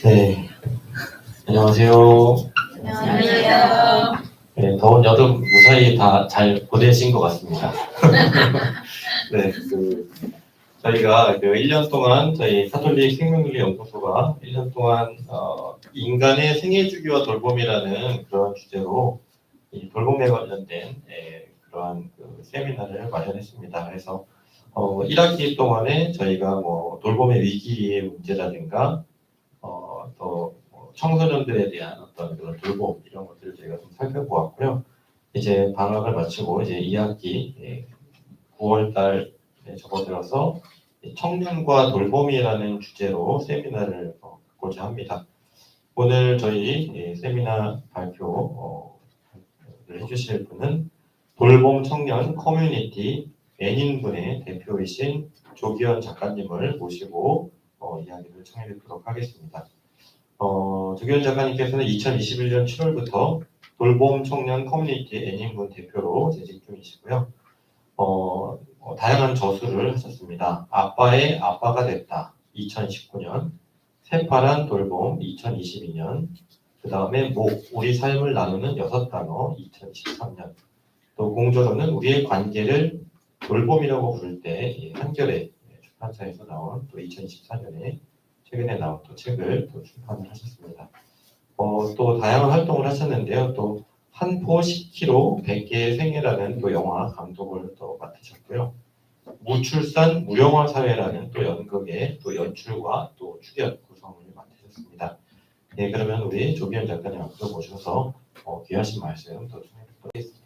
네, 안녕하세요. 안녕하세요. 네, 더운 여름 무사히 다 잘 보내신 것 같습니다. 네, 저희가 1년 동안 저희 카톨릭 생명윤리 연구소가 1년 동안 인간의 생애 주기와 돌봄이라는 그런 주제로 이 돌봄에 관련된 그러한 세미나를 마련했습니다. 그래서 1학기 동안에 저희가 뭐 돌봄의 위기의 문제라든가 또 청소년들에 대한 어떤 그런 돌봄 이런 것들을 저희가 좀 살펴보았고요. 이제 방학을 마치고 이제 2학기 9월 달에 접어들어서 청년과 돌봄이라는 주제로 세미나를 갖고자 합니다. 오늘 저희 세미나 발표를 해주실 분은 돌봄 청년 커뮤니티 N인분의 대표이신 조기현 작가님을 모시고 이야기를 청해드리도록 하겠습니다. 조기현 작가님께서는 2021년 7월부터 돌봄 청년 커뮤니티 N인분 대표로 재직 중이시고요. 다양한 저술을 하셨습니다. 아빠의 아빠가 됐다 2019년, 새파란 돌봄 2022년, 그 다음에 우리 삶을 나누는 6단어 2013년, 또 공저로는 우리의 관계를 돌봄이라고 부를 때 한겨레 출판사에서 나온 또 2014년에 최근에 나온 또 책을 또 출판을 하셨습니다. 또 다양한 활동을 하셨는데요. 또 한포 10kg 100개의 생애라는 또 영화 감독을 또 맡으셨고요. 무출산 무영화 사회라는 또 연극의 또 연출과 또 출연 구성을 맡으셨습니다. 네, 그러면 우리 조기현 작가님 앞으로 모셔서 귀하신 말씀 또 전해드리도록 하겠습니다.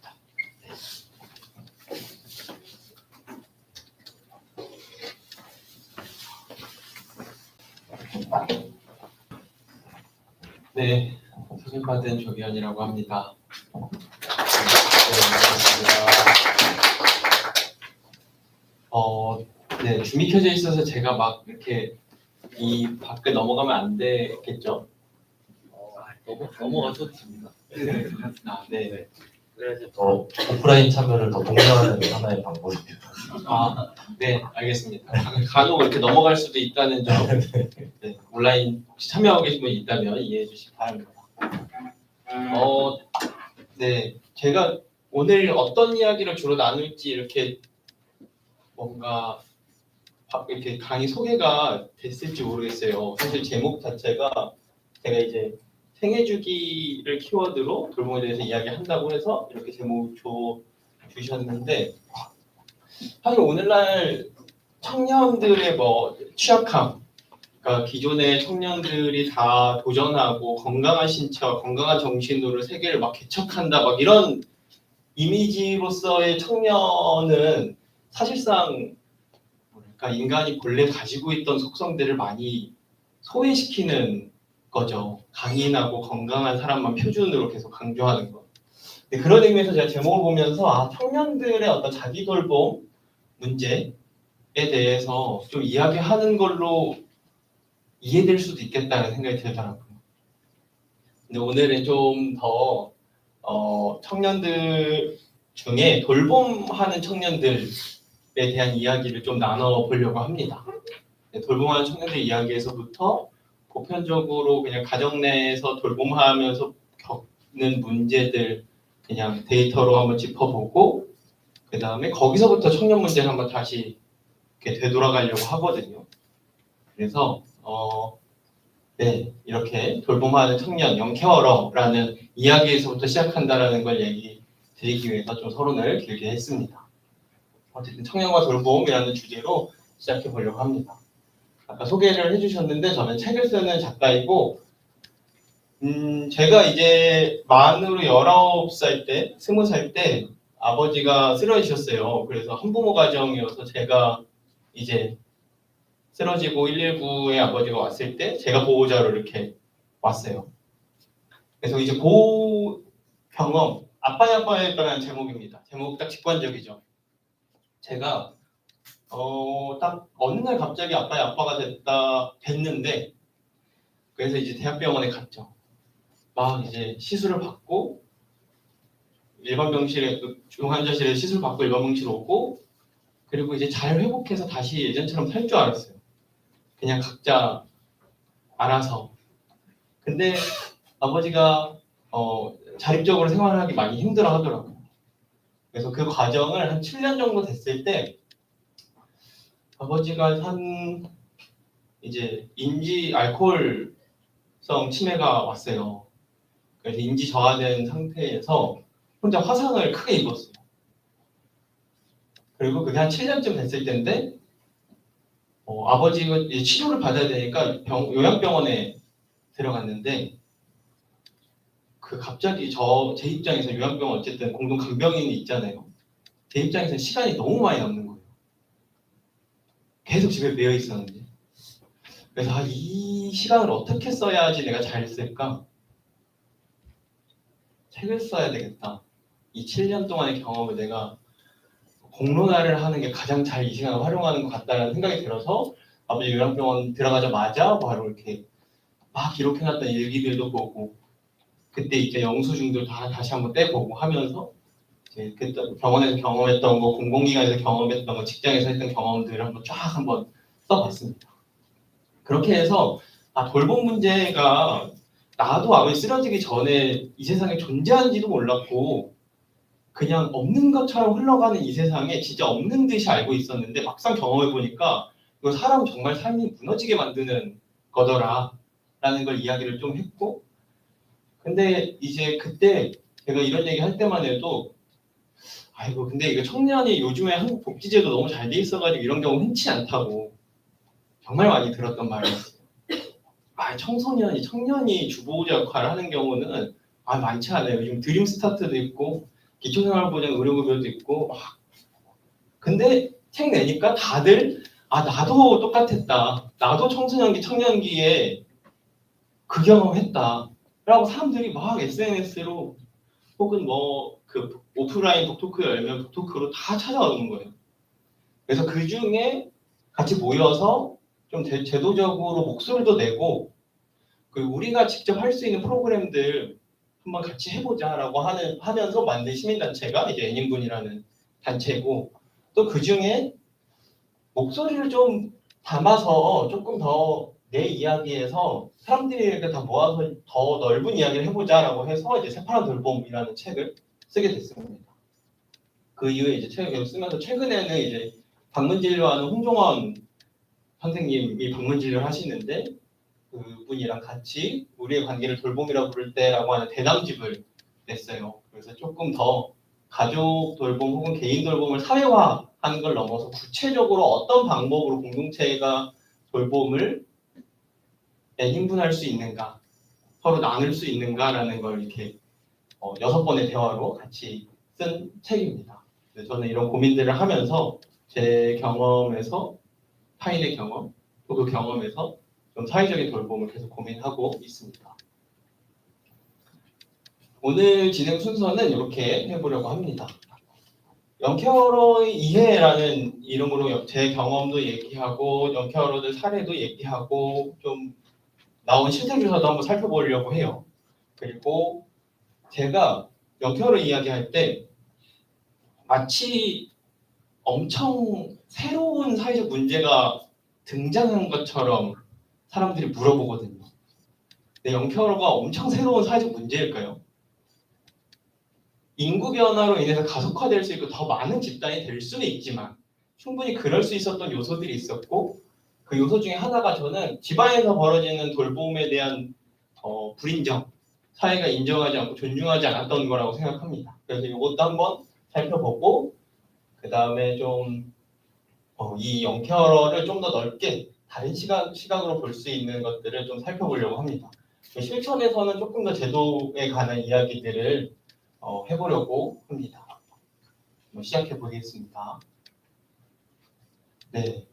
네, 소개받은 조기현이라고 합니다. 네, 줌이 켜져 있어서 제가 막 이렇게 이 밖에 넘어가면 안 되겠죠? 넘어가셔도 됩니다. 네. 그래서 더 오프라인 참여를 더 독려하는 하나의 방법입니다. 네, 알겠습니다. 간혹 이렇게 넘어갈 수도 있다는 점, 네, 온라인 혹시 참여하고 계신 분이 있다면 이해해 주시기 바랍니다. 네, 제가 오늘 어떤 이야기를 주로 나눌지 이렇게 뭔가 이렇게 강의 소개가 됐을지 모르겠어요. 사실 제목 자체가 제가 이제 생애 주기를 키워드로 돌봄에 대해서 이야기한다고 해서 이렇게 제목 주셨는데 사실 오늘날 청년들의 취약함, 그러니까 기존의 청년들이 다 도전하고 건강한 신체, 건강한 정신으로 세계를 막 개척한다, 막 이런 이미지로서의 청년은 사실상 뭐랄까 인간이 본래 가지고 있던 속성들을 많이 소외시키는 거죠. 강인하고 건강한 사람만 표준으로 계속 강조하는 거. 근데 그런 의미에서 제가 제목을 보면서 청년들의 어떤 자기 돌봄 문제에 대해서 좀 이야기하는 걸로 이해될 수도 있겠다는 생각이 들더라고요. 근데 오늘은 좀 더 청년들 중에 돌봄하는 청년들에 대한 이야기를 좀 나눠보려고 합니다. 돌봄하는 청년들 이야기에서부터 보편적으로 그냥 가정 내에서 돌봄하면서 겪는 문제들 그냥 데이터로 한번 짚어보고 그 다음에 거기서부터 청년 문제를 한번 다시 이렇게 되돌아가려고 하거든요. 그래서 네, 이렇게 돌봄하는 청년, 영케어러라는 이야기에서부터 시작한다라는 걸 얘기 드리기 위해서 좀 서론을 길게 했습니다. 어쨌든 청년과 돌봄이라는 주제로 시작해 보려고 합니다. 아까 소개를 해주셨는데 저는 책을 쓰는 작가이고 제가 이제 만으로 19살 때, 20살 때 아버지가 쓰러지셨어요. 그래서 한부모 가정이어서 제가 이제 쓰러지고 119에 아버지가 왔을 때 제가 보호자로 이렇게 왔어요. 그래서 이제 보호 경험, 아빠의 아빠였다는 제목입니다. 제목 딱 직관적이죠. 제가 딱 어느 날 갑자기 아빠의 아빠가 됐는데 그래서 이제 대학병원에 갔죠. 막 이제 시술을 받고 일반 병실에 중환자실에 시술 받고 일반 병실 오고 그리고 이제 잘 회복해서 다시 예전처럼 살 줄 알았어요. 그냥 각자 알아서. 근데 아버지가 자립적으로 생활하기 많이 힘들어 하더라고요. 그래서 그 과정을 한 7년 정도 됐을 때 아버지가 이제 인지 알코올성 치매가 왔어요. 그래서 인지 저하된 상태에서 혼자 화상을 크게 입었어요. 그리고 그게 한 7년쯤 됐을 때인데 아버지가 이제 치료를 받아야 되니까 요양병원에 들어갔는데 그 갑자기 제 입장에서 요양병원 어쨌든 공동 간병인이 있잖아요. 제 입장에서는 시간이 너무 많이 남는 거예요. 계속 집에 매여 있었는데. 그래서 이 시간을 어떻게 써야지 내가 잘 쓸까? 책을 써야 되겠다. 이 7년 동안의 경험을 내가 공론화를 하는 게 가장 잘 이 시간을 활용하는 것 같다는 생각이 들어서 아버지 요양병원 들어가자마자 바로 이렇게 막 기록해놨던 일기들도 보고 그때 이제 영수증도 다 다시 한번 떼보고 하면서 이제 그때 병원에서 경험했던 거, 공공기관에서 경험했던 거, 직장에서 했던 경험들을 한번 써봤습니다. 그렇게 해서 돌봄 문제가 나도 아버지 쓰러지기 전에 이 세상에 존재하는지도 몰랐고 그냥 없는 것처럼 흘러가는 이 세상에 진짜 없는 듯이 알고 있었는데 막상 경험해보니까 이거 사람 정말 삶이 무너지게 만드는 거더라 라는 걸 이야기를 좀 했고 근데 이제 그때 제가 이런 얘기 할 때만 해도 아이고 근데 이거 청년이 요즘에 한국 복지제도 너무 잘 돼 있어가지고 이런 경우 흔치 않다고 정말 많이 들었던 말이었어요. 청년이 주보호자 역할을 하는 경우는 많지 않아요. 요즘 드림 스타트도 있고 기초생활보장 의료급여도 있고 근데 책 내니까 다들 나도 똑같았다. 나도 청소년기 청년기에 그 경험했다. 라고 사람들이 막 SNS로 혹은 그 오프라인 독토크 열면 독토크로 다 찾아오는 거예요. 그래서 그 중에 같이 모여서 좀 제도적으로 목소리도 내고 그리고 우리가 직접 할 수 있는 프로그램들 한번 같이 해보자라고 하면서 만든 시민단체가 이제 애닌군이라는 단체고 또 그 중에 목소리를 좀 담아서 조금 더 내 이야기에서 사람들이 다 모아서 더 넓은 이야기를 해보자라고 해서 이제 새파란 돌봄이라는 책을 쓰게 됐습니다. 그 이후에 이제 책을 계속 쓰면서 최근에는 이제 방문진료하는 홍종원 선생님이 방문진료를 하시는데 그분이랑 같이 우리의 관계를 돌봄이라고 부를 때라고 하는 대담집을 냈어요. 그래서 조금 더 가족 돌봄 혹은 개인 돌봄을 사회화하는 걸 넘어서 구체적으로 어떤 방법으로 공동체가 돌봄을 인분할 수 있는가, 서로 나눌 수 있는가라는 걸 이렇게 6번의 대화로 같이 쓴 책입니다. 저는 이런 고민들을 하면서 제 경험에서 타인의 경험, 또 그 경험에서 좀 사회적인 돌봄을 계속 고민하고 있습니다. 오늘 진행 순서는 이렇게 해보려고 합니다. 영케어러의 이해라는 이름으로 제 경험도 얘기하고 영케어러들 사례도 얘기하고 좀 나온 실태조사도 한번 살펴보려고 해요. 그리고 제가 영케어러 이야기할 때 마치 엄청 새로운 사회적 문제가 등장한 것처럼 사람들이 물어보거든요. 근데 영케어러가 엄청 새로운 사회적 문제일까요? 인구 변화로 인해서 가속화될 수 있고 더 많은 집단이 될 수는 있지만 충분히 그럴 수 있었던 요소들이 있었고 그 요소 중에 하나가 저는 집안에서 벌어지는 돌봄에 대한 불인정, 사회가 인정하지 않고 존중하지 않았던 거라고 생각합니다. 그래서 이것도 한번 살펴보고 그 다음에 좀 이 영케어러를 좀 더 넓게 다른 시각으로 볼 수 있는 것들을 좀 살펴보려고 합니다. 실천에서는 조금 더 제도에 관한 이야기들을 해보려고 합니다. 시작해 보겠습니다. 네,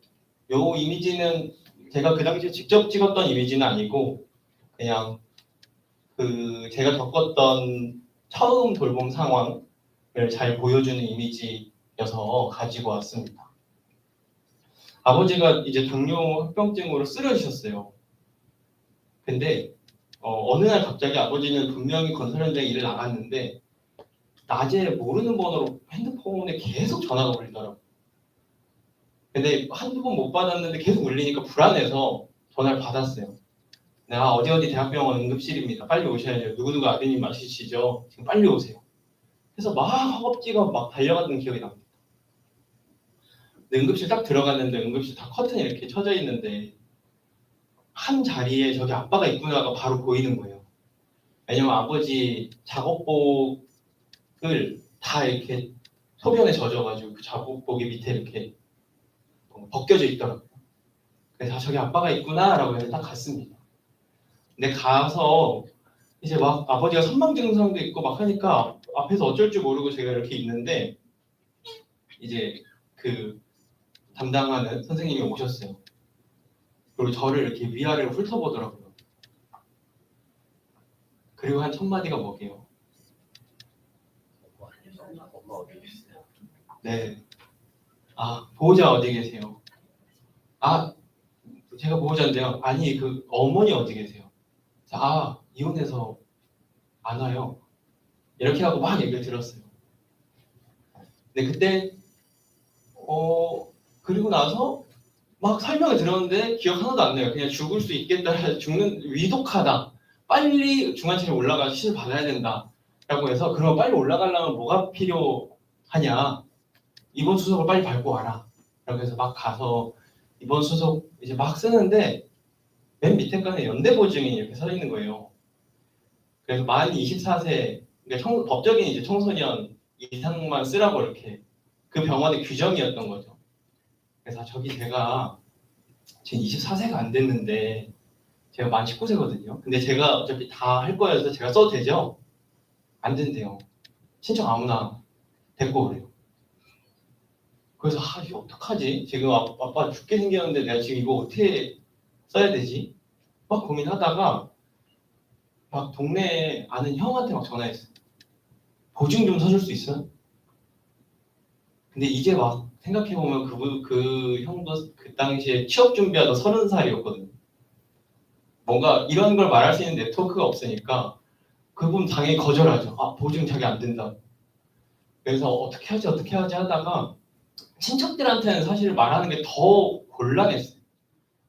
요 이미지는 제가 그 당시에 직접 찍었던 이미지는 아니고 그냥 제가 겪었던 처음 돌봄 상황을 잘 보여주는 이미지여서 가지고 왔습니다. 아버지가 이제 당뇨 합병증으로 쓰러지셨어요. 근데 어느 날 갑자기 아버지는 분명히 건설 현장에 일을 나갔는데 낮에 모르는 번호로 핸드폰에 계속 전화가 울리더라고요. 근데 한두 번 못 받았는데 계속 울리니까 불안해서 전화를 받았어요. 내가 어디 대학병원 응급실입니다. 빨리 오셔야죠. 누구누구 아드님 맞으시죠? 지금 빨리 오세요. 그래서 막 허겁지겁 막 달려갔던 기억이 납니다. 근데 응급실 딱 들어갔는데 응급실 다 커튼이 이렇게 쳐져 있는데 한 자리에 저기 아빠가 있구나가 바로 보이는 거예요. 왜냐면 아버지 작업복을 다 이렇게 소변에 젖어가지고 그 작업복이 밑에 이렇게 벗겨져 있더라고요. 그래서 저기 아빠가 있구나라고 해서 딱 갔습니다. 근데 가서 이제 막 아버지가 선망 증상도 있고 막 하니까 앞에서 어쩔 줄 모르고 제가 이렇게 있는데 이제 그 담당하는 선생님이 오셨어요. 그리고 저를 이렇게 위아래로 훑어보더라고요. 그리고 한 첫 마디가 뭐게요? 엄마 어디 계세요? 네. 아, 보호자 어디 계세요? 아, 제가 보호자인데요. 아니, 그 어머니 어디 계세요? 아, 이혼해서 안 와요. 이렇게 하고 막 얘기를 들었어요. 근데 그때 그리고 나서 막 설명을 들었는데 기억 하나도 안 나요. 그냥 죽을 수 있겠다, 죽는 위독하다. 빨리 중환체에 올라가서 시술 받아야 된다라고 해서 그럼 빨리 올라가려면 뭐가 필요하냐? 입원 수속을 빨리 밟고 와라. 라고 해서 막 가서 입원 수속 이제 막 쓰는데 맨 밑에 칸에 연대보증이 이렇게 서 있는 거예요. 그래서 만 24세, 그러니까 법적인 이제 청소년 이상만 쓰라고 이렇게 그 병원의 규정이었던 거죠. 그래서 저기 제가 지금 24세가 안 됐는데 제가 만 19세거든요. 근데 제가 어차피 다 할 거여서 제가 써도 되죠? 안 된대요. 신청 아무나 데리고 오래요. 그래서 이거 어떡하지? 지금 아빠 죽게 생겼는데 내가 지금 이거 어떻게 써야 되지? 막 고민하다가 막 동네에 아는 형한테 막 전화했어요. 보증 좀 서줄 수 있어요? 근데 이제 막 생각해보면 그 형도 그 당시에 취업 준비하다 30살이었거든요. 뭔가 이런 걸 말할 수 있는 네트워크가 없으니까 그분 당연히 거절하죠. 아, 보증 자기 안 된다. 그래서 어떻게 하지 하다가 친척들한테는 사실 말하는 게 더 곤란했어요.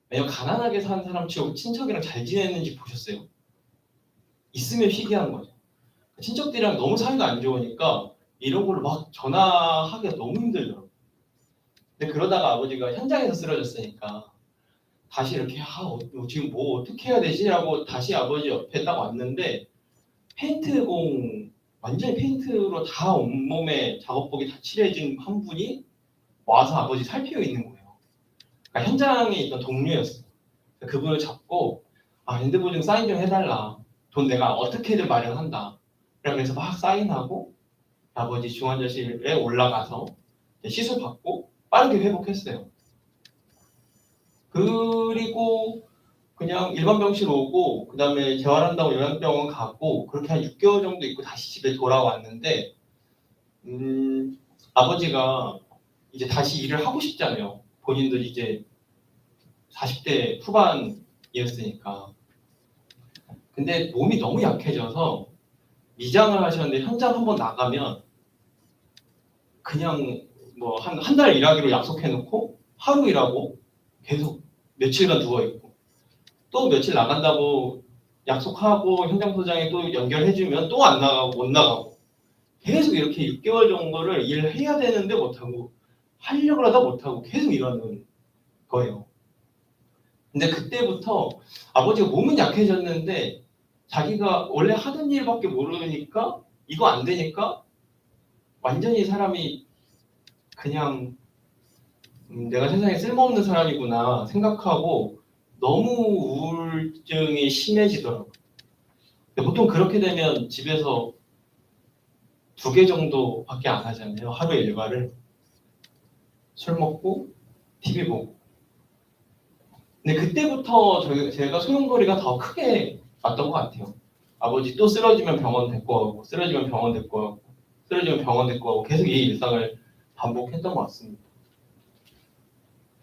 왜냐면 가난하게 사는 사람 치고 친척이랑 잘 지내는지 보셨어요? 있으면 희귀한 거죠. 친척들이랑 너무 사이가 안 좋으니까 이런 걸로 막 전화하기가 너무 힘들더라고요. 근데 그러다가 아버지가 현장에서 쓰러졌으니까 다시 이렇게 지금 뭐 어떻게 해야 되지? 라고 다시 아버지 옆에 딱 왔는데 페인트공 완전히 페인트로 다 온몸에 작업복이 다 칠해진 한 분이 와서 아버지 살피고 있는 거예요. 그러니까 현장에 있던 동료였어요. 그분을 잡고 핸드보증 사인 좀 해달라. 돈 내가 어떻게든 마련한다. 그래서 막 사인하고 아버지 중환자실에 올라가서 시술 받고 빠르게 회복했어요. 그리고 그냥 일반 병실 오고 그 다음에 재활한다고 요양병원 가고 그렇게 한 6개월 정도 있고 다시 집에 돌아왔는데 아버지가 이제 다시 일을 하고 싶잖아요. 본인도 이제 40대 후반이었으니까. 근데 몸이 너무 약해져서 미장을 하셨는데 현장 한번 나가면 그냥 뭐 한 달 일하기로 약속해놓고 하루 일하고 계속 며칠간 누워있고 또 며칠 나간다고 약속하고 현장소장에 또 연결해주면 또 안 나가고 못 나가고 계속 이렇게 6개월 정도를 일해야 되는데 못하고 하려고 하다 못하고 계속 이러는 거예요. 근데 그때부터 아버지가 몸은 약해졌는데 자기가 원래 하던 일밖에 모르니까 이거 안 되니까 완전히 사람이 그냥 내가 세상에 쓸모없는 사람이구나 생각하고 너무 우울증이 심해지더라고요. 보통 그렇게 되면 집에서 2개 정도밖에 안 하잖아요. 하루에 일과를. 술 먹고 TV 보고. 근데 그때부터 제가 소용돌이가 더 크게 왔던 것 같아요. 아버지 또 쓰러지면 병원 데리고 가고 쓰러지면 병원 데리고 가고 쓰러지면 병원 데리고 가고 계속 이 일상을 반복했던 것 같습니다.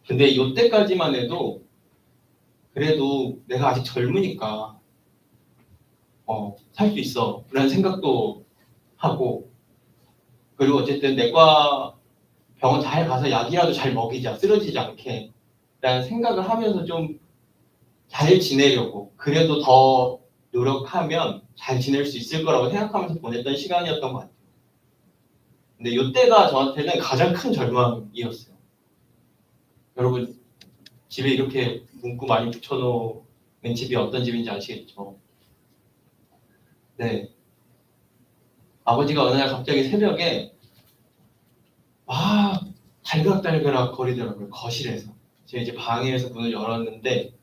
근데 이때까지만 해도 그래도 내가 아직 젊으니까 살 수 있어 라는 생각도 하고 그리고 어쨌든 내과 병원 잘 가서 약이라도 잘 먹이자 쓰러지지 않게 라는 생각을 하면서 좀 잘 지내려고 그래도 더 노력하면 잘 지낼 수 있을 거라고 생각하면서 보냈던 시간이었던 것 같아요. 근데 이때가 저한테는 가장 큰 절망이었어요. 여러분 집에 이렇게 문구 많이 붙여놓은 집이 어떤 집인지 아시겠죠? 네. 아버지가 어느 날 갑자기 새벽에 막 달그락달그락 거리더라고요. 거실에서. 제가 이제 방에서 문을 열었는데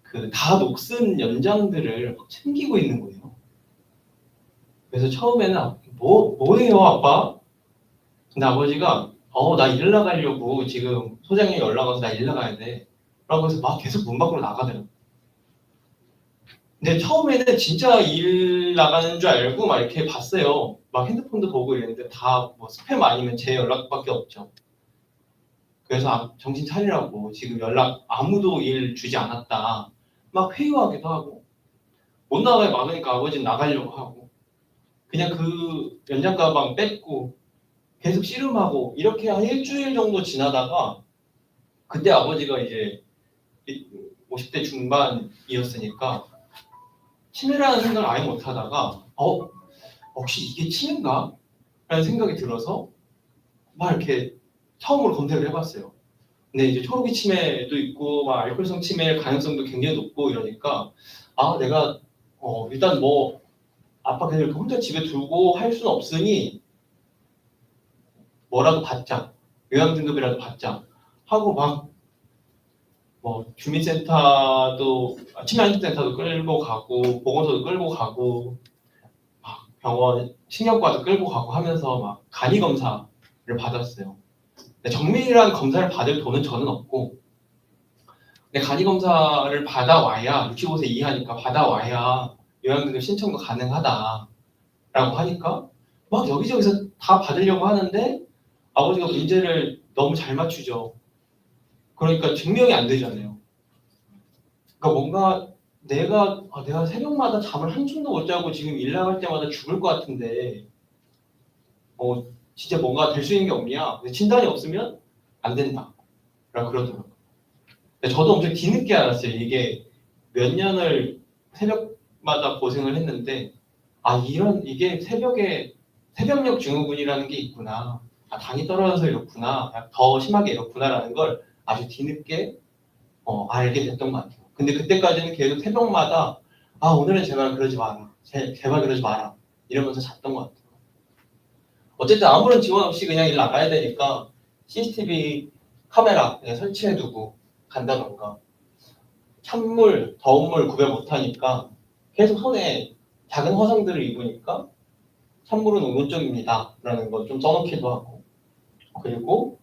그 다 녹슨 연장들을 막 챙기고 있는 거예요. 그래서 처음에는 뭐해요 아빠? 근데 아버지가 나 일 나가려고 지금 소장님 연락 와서 나 일 나가야 돼. 라고 해서 막 계속 문 밖으로 나가더라고요. 근데 처음에는 진짜 일 나가는 줄 알고 막 이렇게 봤어요. 막 핸드폰도 보고 이랬는데 다 뭐 스팸 아니면 제 연락밖에 없죠. 그래서 정신 차리라고 지금 연락 아무도 일 주지 않았다. 막 회유하기도 하고 못 나가요. 막으니까 아버지는 나가려고 하고 그냥 그 연장 가방 뺏고 계속 씨름하고 이렇게 한 일주일 정도 지나다가 그때 아버지가 이제 50대 중반이었으니까 치매라는 생각을 아예 못 하다가 혹시 이게 치매인가? 라는 생각이 들어서 막 이렇게 처음으로 검색을 해봤어요. 근데 이제 초록이 치매도 있고 막 알코올성 치매 가능성도 굉장히 높고 이러니까 내가 일단 뭐 아빠 그냥 이렇게 혼자 집에 두고 할 수는 없으니 뭐라도 받자. 요양등급이라도 받자. 하고 막 뭐 주민센터도 치매안심센터도 끌고 가고 보건소도 끌고 가고 막 병원 신경과도 끌고 가고 하면서 막 간이 검사를 받았어요. 근데 정밀한 검사를 받을 돈은 저는 없고 근데 간이 검사를 받아와야 65세 이하니까 받아와야 요양등급 신청도 가능하다라고 하니까 막 여기저기서 다 받으려고 하는데 아버지가 문제를 너무 잘 맞추죠. 그러니까 증명이 안 되잖아요. 그러니까 뭔가 내가 새벽마다 잠을 한숨도 못 자고 지금 일 나갈 때마다 죽을 것 같은데 진짜 뭔가 될 수 있는 게 없냐? 근데 진단이 없으면 안 된다. 라고 그러더라고요. 근데 저도 엄청 뒤늦게 알았어요. 이게 몇 년을 새벽마다 고생을 했는데 이게 새벽녘 증후군이라는 게 있구나. 당이 떨어져서 이렇구나. 더 심하게 이렇구나라는 걸 아주 뒤늦게 알게 됐던 것 같아요. 근데 그때까지는 계속 새벽마다 오늘은 제발 그러지 마라. 제발 그러지 마라. 이러면서 잤던 것 같아요. 어쨌든 아무런 지원 없이 그냥 일 나가야 되니까 CCTV 카메라 그냥 설치해두고 간다던가 찬물, 더운 물 구별 못하니까 계속 손에 작은 화상들을 입으니까 찬물은 오른쪽입니다. 라는 거 좀 써놓기도 하고 그리고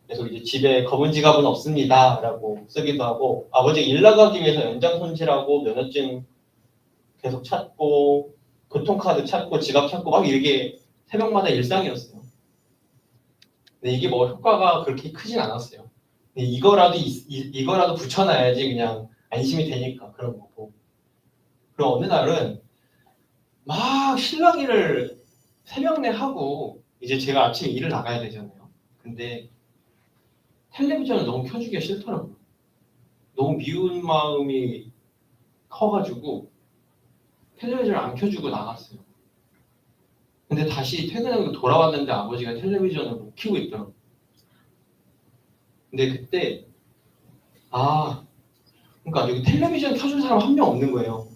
계속 이제 집에 검은 지갑은 없습니다. 라고 쓰기도 하고 아버지 일 나가기 위해서 연장손실하고 면허증 계속 찾고 교통카드 찾고 지갑 찾고 막 이게 새벽마다 일상이었어요. 근데 이게 뭐 효과가 그렇게 크진 않았어요. 근데 이거라도 붙여놔야지 그냥 안심이 되니까 그런 거고. 그럼 어느 날은 막 실랑이를 새벽 내 하고 이제 제가 아침에 일을 나가야 되잖아요. 근데 텔레비전을 너무 켜주기가 싫더라고요. 너무 미운 마음이 커가지고 텔레비전을 안 켜주고 나갔어요. 근데 다시 퇴근하고 돌아왔는데 아버지가 텔레비전을 못 켜고 있더라고요. 근데 그때 그러니까 여기 텔레비전 켜줄 사람 한 명 없는 거예요.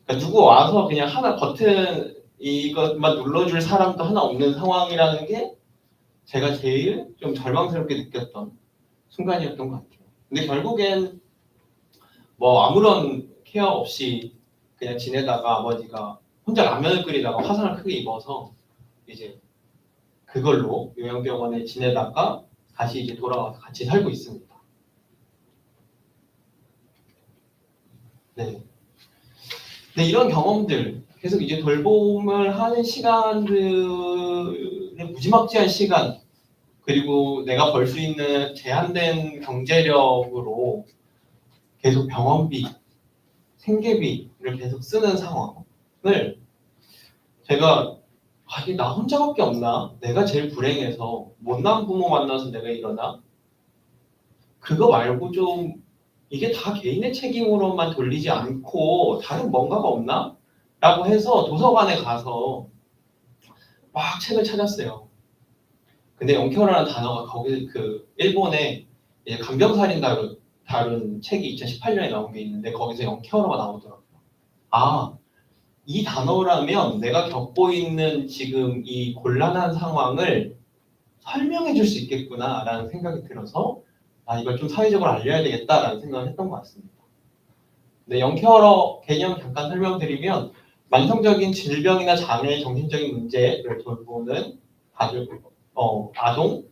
그러니까 누구 와서 그냥 하나 버튼 이것만 눌러줄 사람도 하나 없는 상황이라는 게 제가 제일 좀 절망스럽게 느꼈던 순간이었던 것 같아요. 근데 결국엔 뭐 아무런 케어 없이 그냥 지내다가 아버지가 혼자 라면을 끓이다가 화상을 크게 입어서 이제 그걸로 요양병원에 지내다가 다시 이제 돌아와서 같이 살고 있습니다. 네. 근데 이런 경험들 계속 이제 돌봄을 하는 시간들의 무지막지한 시간 그리고 내가 벌 수 있는 제한된 경제력으로 계속 병원비, 생계비를 계속 쓰는 상황을 제가 이게 나 혼자밖에 없나? 내가 제일 불행해서 못난 부모 만나서 내가 이러나? 그거 말고 좀 이게 다 개인의 책임으로만 돌리지 않고 다른 뭔가가 없나? 라고 해서 도서관에 가서 막 책을 찾았어요. 근데 영케어라는 단어가 거기 그 일본의 이제 간병살인 다룬 책이 2018년에 나온 게 있는데 거기서 영케어가 나오더라고요. 아, 이 단어라면 내가 겪고 있는 지금 이 곤란한 상황을 설명해 줄 수 있겠구나라는 생각이 들어서 아, 이걸 좀 사회적으로 알려야 되겠다라는 생각을 했던 것 같습니다. 네, 영케어러 개념 잠깐 설명드리면 만성적인 질병이나 장애, 정신적인 문제를 돌보는 아동,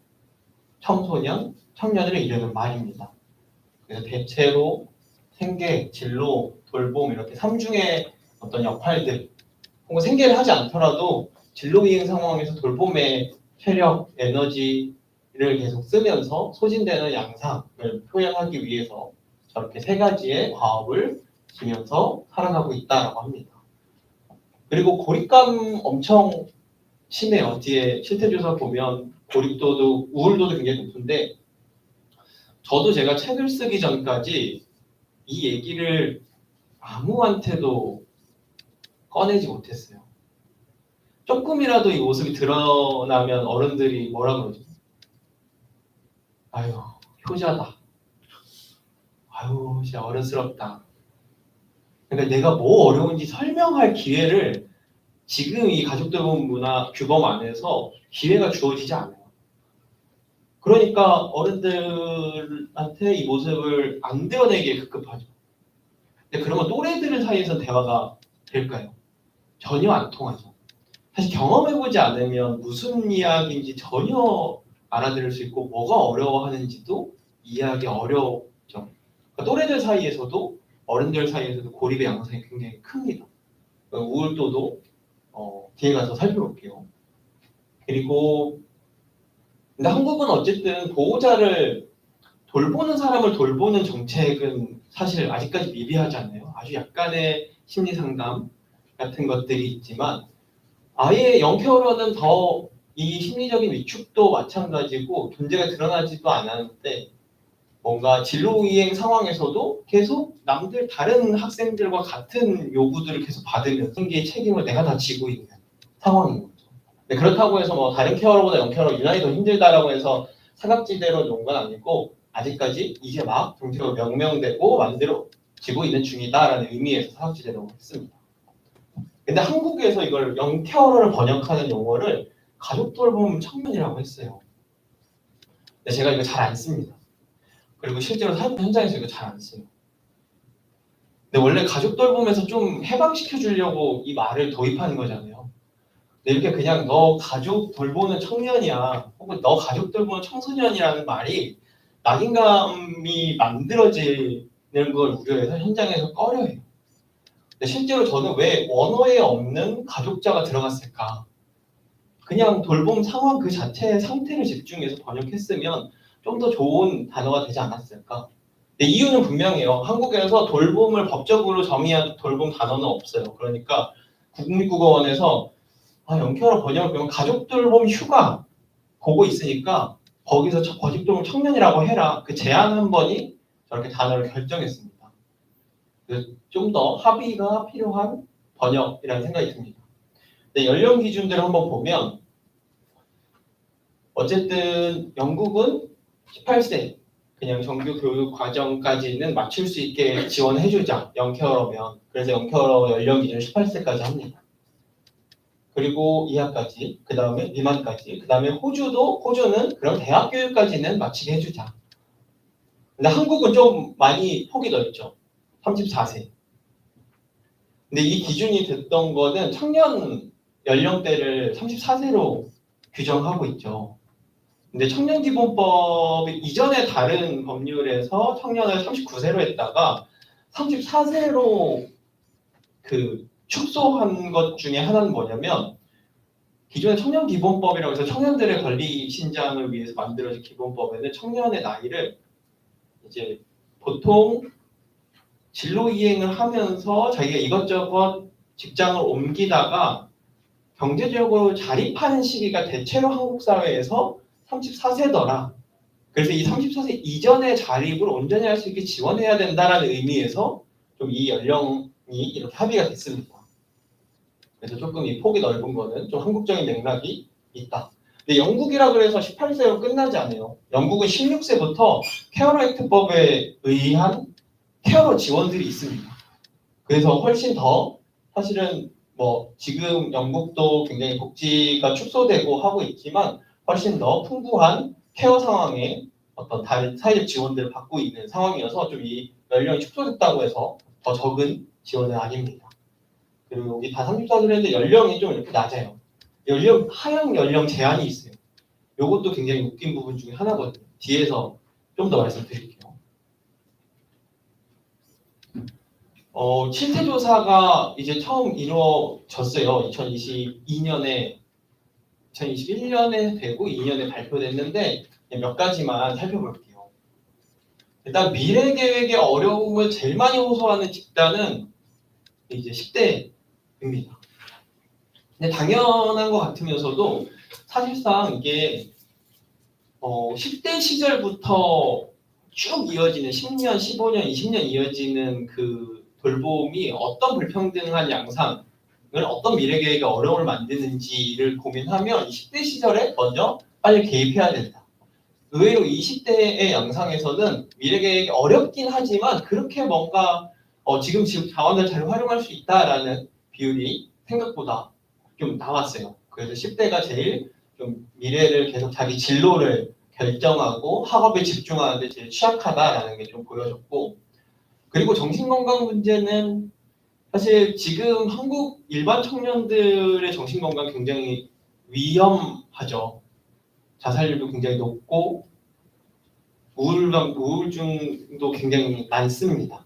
청소년, 청년을 이르는 말입니다. 그래서 대체로 생계, 진로, 돌봄 이렇게 3중의 어떤 역할들 혹은 생계를 하지 않더라도 진로 이행 상황에서 돌봄의 체력, 에너지를 계속 쓰면서 소진되는 양상을 표현하기 위해서 저렇게 세 가지의 과업을 지면서 살아가고 있다라고 합니다. 그리고 고립감 엄청 심해요. 뒤에 실태 조사 보면 고립도도 우울도도 굉장히 높은데 저도 제가 책을 쓰기 전까지 이 얘기를 아무한테도 꺼내지 못했어요. 조금이라도 이 모습이 드러나면 어른들이 뭐라 그러죠? 아유, 효자다. 아유, 진짜 어른스럽다. 그러니까 내가 뭐 어려운지 설명할 기회를 지금 이 가족돌봄 문화 규범 안에서 기회가 주어지지 않아요. 그러니까 어른들한테 이 모습을 안 드러내기에 급급하죠. 근데 그러면 또래들 사이에서 대화가 될까요? 전혀 안 통하죠. 사실 경험해보지 않으면 무슨 이야기인지 전혀 알아들을 수 있고 뭐가 어려워하는지도 이해하기 어렵죠. 그러니까 또래들 사이에서도 어른들 사이에서도 고립의 양상이 굉장히 큽니다. 우울도도 뒤에 가서 살펴볼게요. 그리고 근데 한국은 어쨌든 보호자를 돌보는 사람을 돌보는 정책은 사실 아직까지 미비하잖아요. 아주 약간의 심리 상담 같은 것들이 있지만 아예 영케어로는 더 이 심리적인 위축도 마찬가지고 존재가 드러나지도 않았는데 뭔가 진로 이행 상황에서도 계속 남들 다른 학생들과 같은 요구들을 계속 받으면서 생계의 책임을 내가 다 지고 있는 상황인 거죠. 근데 그렇다고 해서 뭐 다른 케어러보다 영케어러 유난히 더 힘들다라고 해서 사각지대로 놓은 건 아니고 아직까지 이제 막 정책으로 명명되고 만들어지고 있는 중이다라는 의미에서 사각지대로 했습니다. 근데 한국에서 이걸 영케어러를 번역하는 용어를 가족돌봄 청년이라고 했어요. 근데 제가 이거 잘 안 씁니다. 그리고 실제로 삶 현장에서 이거 잘 안 써요. 근데 원래 가족돌봄에서 좀 해방시켜 주려고 이 말을 도입하는 거잖아요. 근데 이렇게 그냥 너 가족 돌보는 청년이야 혹은 너 가족 돌보는 청소년이라는 말이 낙인감이 만들어지는 걸 우려해서 현장에서 꺼려해요. 근데 실제로 저는 왜 원어에 없는 가족자가 들어갔을까? 그냥 돌봄 상황 그 자체의 상태를 집중해서 번역했으면 좀 더 좋은 단어가 되지 않았을까? 근데 이유는 분명해요. 한국에서 돌봄을 법적으로 정의한 돌봄 단어는 없어요. 그러니까 국립국어원에서 영케어로 번역을 하면 가족돌봄 휴가 그거 있으니까 거기서 가족돌봄 청년이라고 해라. 그 제안 한 번이 저렇게 단어를 결정했습니다. 좀 더 합의가 필요한 번역이라는 생각이 듭니다. 근데 연령 기준들을 한번 보면 어쨌든 영국은 18세 그냥 정규 교육 과정까지는 맞출 수 있게 지원해주자 영케어러면. 그래서 영케어러 연령 기준 18세까지 합니다. 그리고 이하까지, 그 다음에 미만까지, 그 다음에 호주는 그럼 대학 교육까지는 마치게 해주자. 근데 한국은 좀 많이 폭이 넓죠. 34세. 근데 이 기준이 됐던 거는 청년 연령대를 34세로 규정하고 있죠. 근데 청년기본법 이전에 다른 법률에서 청년을 39세로 했다가 34세로 그 축소한 것 중에 하나는 뭐냐면 기존의 청년기본법이라고 해서 청년들의 권리 신장을 위해서 만들어진 기본법에는 청년의 나이를 이제 보통 진로 이행을 하면서 자기가 이것저것 직장을 옮기다가 경제적으로 자립하는 시기가 대체로 한국 사회에서 34세더라 그래서 이 34세 이전의 자립을 온전히 할 수 있게 지원해야 된다라는 의미에서 좀 이 연령이 이렇게 합의가 됐습니다. 그래서 조금 이 폭이 넓은 거는 좀 한국적인 맥락이 있다. 근데 영국이라 그래서 18세로 끝나지 않아요. 영국은 16세부터 케어러 액트법에 의한 케어러 지원들이 있습니다. 그래서 훨씬 더 사실은 뭐 지금 영국도 굉장히 복지가 축소되고 하고 있지만 훨씬 더 풍부한 케어 상황에 어떤 다른 사회적 지원들을 받고 있는 상황이어서 좀 이 연령이 축소됐다고 해서 더 적은 지원은 아닙니다. 그리고 여기 다 34세를 했는데 연령이 좀 이렇게 낮아요. 하향 연령 제한이 있어요. 이것도 굉장히 웃긴 부분 중에 하나거든요. 뒤에서 좀 더 말씀드릴게요. 7세 조사가 이제 처음 이루어졌어요. 2021년에 되고 2년에 발표됐는데 몇 가지만 살펴볼게요. 일단 미래 계획의 어려움을 제일 많이 호소하는 집단은 이제 10대입니다. 근데 당연한 것 같으면서도 사실상 이게 10대 시절부터 쭉 이어지는 10년, 15년, 20년 이어지는 그 돌봄이 어떤 불평등한 양상을 어떤 미래 계획의 어려움을 만드는지를 고민하면 10대 시절에 먼저 빨리 개입해야 된다. 의외로 20대의 양상에서는 미래 계획이 어렵긴 하지만 그렇게 뭔가 지금 자원을 잘 활용할 수 있다라는 비율이 생각보다 좀 나왔어요. 그래서 10대가 제일 좀 미래를 계속 자기 진로를 결정하고 학업에 집중하는 데 제일 취약하다라는 게 좀 보여졌고, 그리고 정신건강 문제는 사실 지금 한국 일반 청년들의 정신건강 굉장히 위험하죠. 자살률도 굉장히 높고 우울증도 굉장히 많습니다.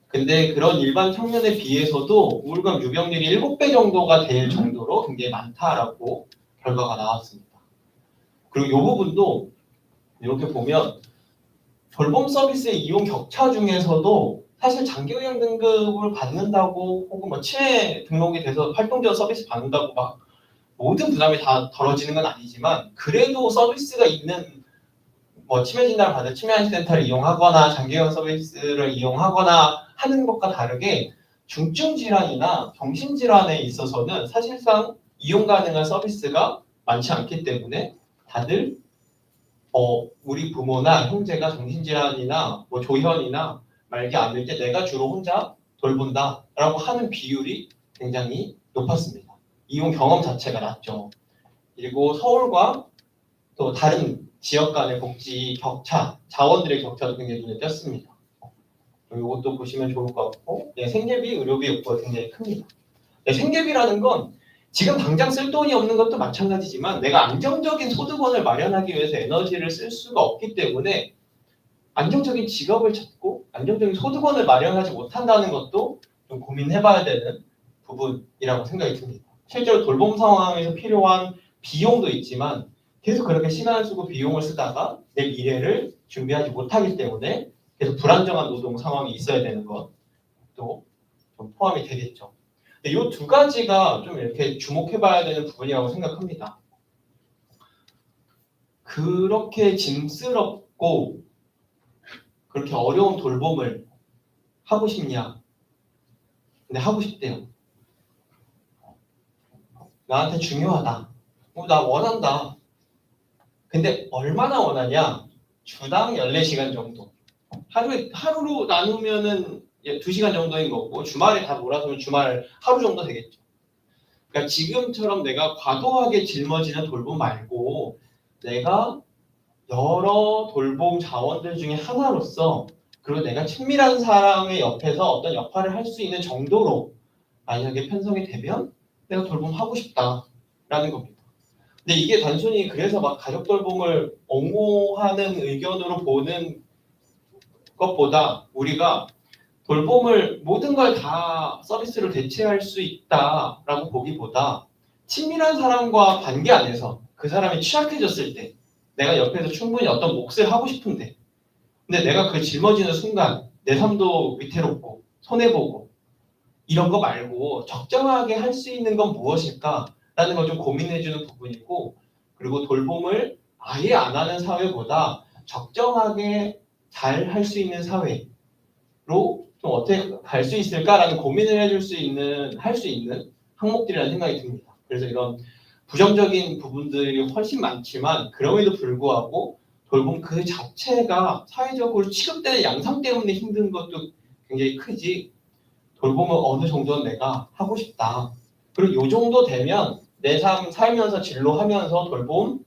근데 그런 일반 청년에 비해서도 우울감 유병률이 7배 정도가 될 정도로 굉장히 많다라고 결과가 나왔습니다. 그리고 이 부분도 이렇게 보면 돌봄 서비스의 이용 격차 중에서도 사실 장기요양 등급을 받는다고 혹은 뭐 치매 등록이 돼서 활동지원 서비스 받는다고 막 모든 부담이 다 덜어지는 건 아니지만 그래도 서비스가 있는 뭐 치매 진단을 받은 치매 안심센터를 이용하거나 장기요양 서비스를 이용하거나 하는 것과 다르게 중증 질환이나 정신 질환에 있어서는 사실상 이용 가능한 서비스가 많지 않기 때문에 다들 우리 부모나 형제가 정신질환이나 뭐 조현이나 말기 암일 때 내가 주로 혼자 돌본다라고 하는 비율이 굉장히 높았습니다. 이용 경험 자체가 낮죠. 그리고 서울과 또 다른 지역 간의 복지 격차, 자원들의 격차도 굉장히 눈에 띄었습니다. 이것도 보시면 좋을 것 같고, 생계비, 의료비 욕구가 굉장히 큽니다. 생계비라는 건 지금 당장 쓸 돈이 없는 것도 마찬가지지만 내가 안정적인 소득원을 마련하기 위해서 에너지를 쓸 수가 없기 때문에 안정적인 직업을 찾고 안정적인 소득원을 마련하지 못한다는 것도 좀 고민해봐야 되는 부분이라고 생각이 듭니다. 실제로 돌봄 상황에서 필요한 비용도 있지만 계속 그렇게 시간을 쓰고 비용을 쓰다가 내 미래를 준비하지 못하기 때문에 계속 불안정한 노동 상황이 있어야 되는 것도 좀 포함이 되겠죠. 이 두 가지가 좀 이렇게 주목해봐야 되는 부분이라고 생각합니다. 그렇게 짐스럽고 그렇게 어려운 돌봄을 하고 싶냐? 근데 하고 싶대요. 나한테 중요하다. 나 원한다. 근데 얼마나 원하냐? 주당 14시간 정도. 하루로 나누면은 2시간 정도인 거고 주말에 다 몰아서면 주말 하루 정도 되겠죠. 그러니까 지금처럼 내가 과도하게 짊어지는 돌봄 말고 내가 여러 돌봄 자원들 중에 하나로서 그리고 내가 친밀한 사람의 옆에서 어떤 역할을 할 수 있는 정도로 만약에 편성이 되면 내가 돌봄하고 싶다라는 겁니다. 근데 이게 단순히 그래서 막 가족 돌봄을 옹호하는 의견으로 보는 것보다 우리가 돌봄을 모든 걸 다 서비스로 대체할 수 있다라고 보기보다 친밀한 사람과 관계 안에서 그 사람이 취약해졌을 때 내가 옆에서 충분히 어떤 몫을 하고 싶은데 근데 내가 그 짊어지는 순간 내 삶도 위태롭고 손해보고 이런 거 말고 적정하게 할 수 있는 건 무엇일까라는 걸 좀 고민해주는 부분이고 그리고 돌봄을 아예 안 하는 사회보다 적정하게 잘 할 수 있는 사회로 좀 어떻게 갈 수 있을까라는 고민을 해줄 수 있는 할 수 있는 항목들이라는 생각이 듭니다. 그래서 이런 부정적인 부분들이 훨씬 많지만 그럼에도 불구하고 돌봄 그 자체가 사회적으로 취급되는 양상 때문에 힘든 것도 굉장히 크지. 돌봄을 어느 정도는 내가 하고 싶다. 그리고 요 정도 되면 내 삶 살면서 진로하면서 돌봄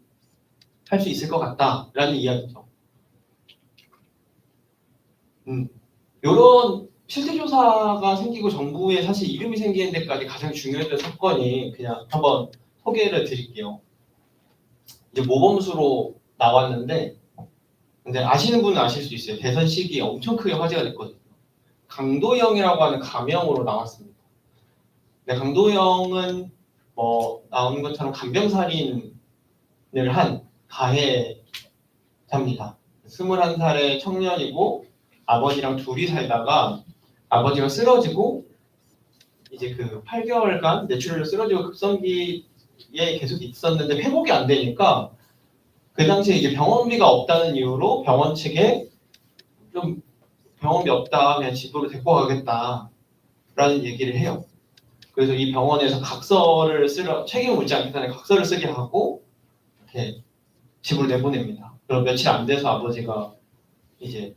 할 수 있을 것 같다라는 이야기죠. 요런 실태조사가 생기고 정부에 사실 이름이 생기는 데까지 가장 중요했던 사건이 그냥 한번 소개를 드릴게요. 이제 모범수로 나왔는데, 근데 아시는 분은 아실 수 있어요. 대선 시기에 엄청 크게 화제가 됐거든요. 강도형이라고 하는 가명으로 나왔습니다. 근데 강도형은 뭐 나오는 것처럼 간병살인을 한 가해자입니다. 21살의 청년이고 아버지랑 둘이 살다가 아버지가 쓰러지고 이제 그 8개월간 뇌출혈로 쓰러지고 급성기에 계속 있었는데 회복이 안 되니까 그 당시에 이제 병원비가 없다는 이유로 병원 측에 좀 병원비 없다 그냥 집으로 데리고 가겠다라는 얘기를 해요. 그래서 이 병원에서 각서를 책임을 묻지 않겠다는 각서를 쓰게 하고 이렇게 집으로 내보냅니다. 그럼 며칠 안 돼서 아버지가 이제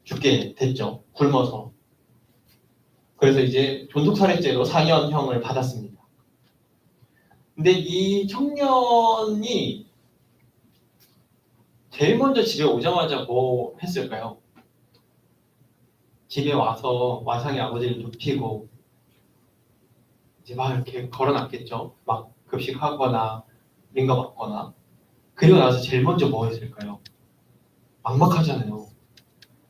죽게 됐죠. 굶어서. 그래서 이제 존속살해죄로 4년형을 받았습니다. 근데 이 청년이 제일 먼저 집에 오자마자 뭐 했을까요? 집에 와서 와상의 아버지를 눕히고 이제 막 이렇게 걸어놨겠죠. 막 급식하거나 민가 받거나. 그리고 나서 제일 먼저 뭐 했을까요? 막막하잖아요.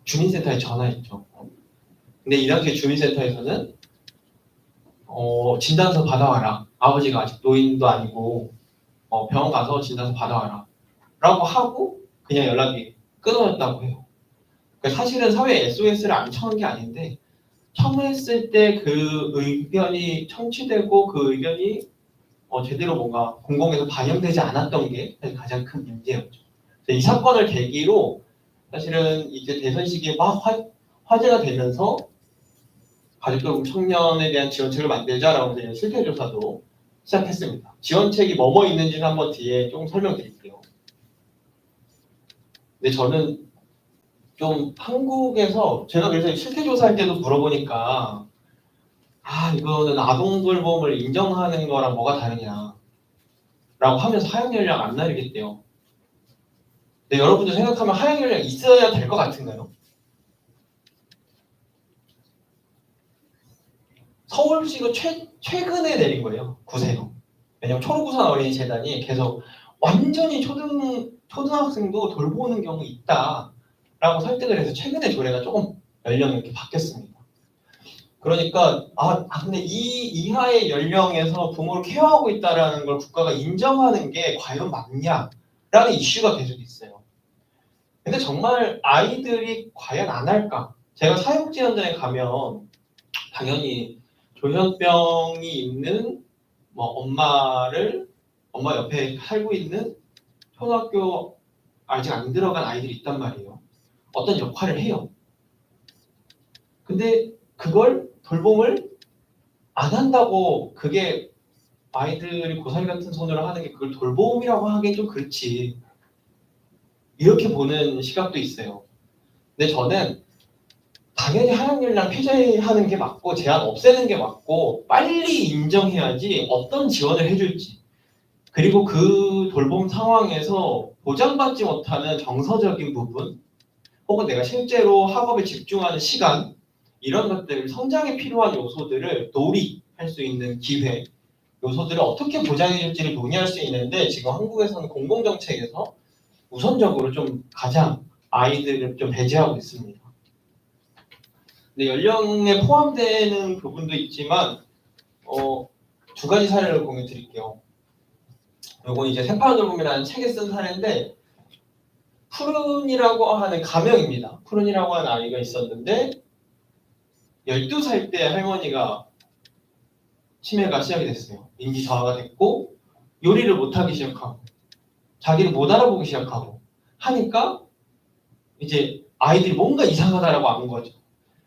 주민센터에 전화했죠. 근데 이 당시에 주민센터에서는 진단서 받아와라. 아버지가 아직 노인도 아니고 병원 가서 진단서 받아와라. 라고 하고 그냥 연락이 끊어졌다고 해요. 그러니까 사실은 사회에 SOS를 안 청한 게 아닌데 청했을 때 그 의견이 청취되고 그 의견이 제대로 뭔가 공공에서 반영되지 않았던 게 가장 큰 문제였죠. 이 사건을 계기로 사실은 이제 대선 시기에 막 화제가 되면서 가족돌봄 청년에 대한 지원책을 만들자라고 해서 실태조사도 시작했습니다. 지원책이 뭐뭐 있는지는 한번 뒤에 조금 설명드릴게요. 근데 저는 좀 한국에서 제가 그래서 실태조사할 때도 물어보니까 이거는 아동돌봄을 인정하는 거랑 뭐가 다르냐 라고 하면서 하향연령 안 나리겠대요. 근데 여러분들 생각하면 하향연령 있어야 될 것 같은가요? 서울시가 최근에 내린 거예요. 9세요. 왜냐면 초록우산 어린이재단이 계속 완전히 초등학생도 돌보는 경우 있다라고 설득을 해서 최근에 조례가 조금 연령이 이렇게 바뀌었습니다. 그러니까 근데 이 이하의 연령에서 부모를 케어하고 있다라는 걸 국가가 인정하는 게 과연 맞냐라는 이슈가 계속 있어요. 근데 정말 아이들이 과연 안 할까? 제가 사육지원장에 가면 당연히 조현병이 있는 엄마 옆에 살고 있는 초등학교 아직 안 들어간 아이들이 있단 말이에요. 어떤 역할을 해요. 근데 그걸 돌봄을 안 한다고 그게 아이들이 고사리 같은 손으로 하는 게 그걸 돌봄이라고 하기엔 좀 그렇지. 이렇게 보는 시각도 있어요. 근데 저는 당연히 하향연령 폐지하는 게 맞고 제한 없애는 게 맞고 빨리 인정해야지 어떤 지원을 해줄지 그리고 그 돌봄 상황에서 보장받지 못하는 정서적인 부분 혹은 내가 실제로 학업에 집중하는 시간 이런 것들 성장에 필요한 요소들을 놀이할 수 있는 기회 요소들을 어떻게 보장해줄지를 논의할 수 있는데 지금 한국에서는 공공정책에서 우선적으로 좀 가장 아이들을 좀 배제하고 있습니다. 근데 연령에 포함되는 부분도 있지만 두 가지 사례를 공유 드릴게요. 이건 이제 새파란돌봄이라는 책에 쓴 사례인데 푸른이라고 하는 가명입니다. 푸른이라고 하는 아이가 있었는데 12살 때 할머니가 치매가 시작이 됐어요. 인지 저하가 됐고 요리를 못하기 시작하고 자기를 못 알아보기 시작하고 하니까 이제 아이들이 뭔가 이상하다라고 안 거죠.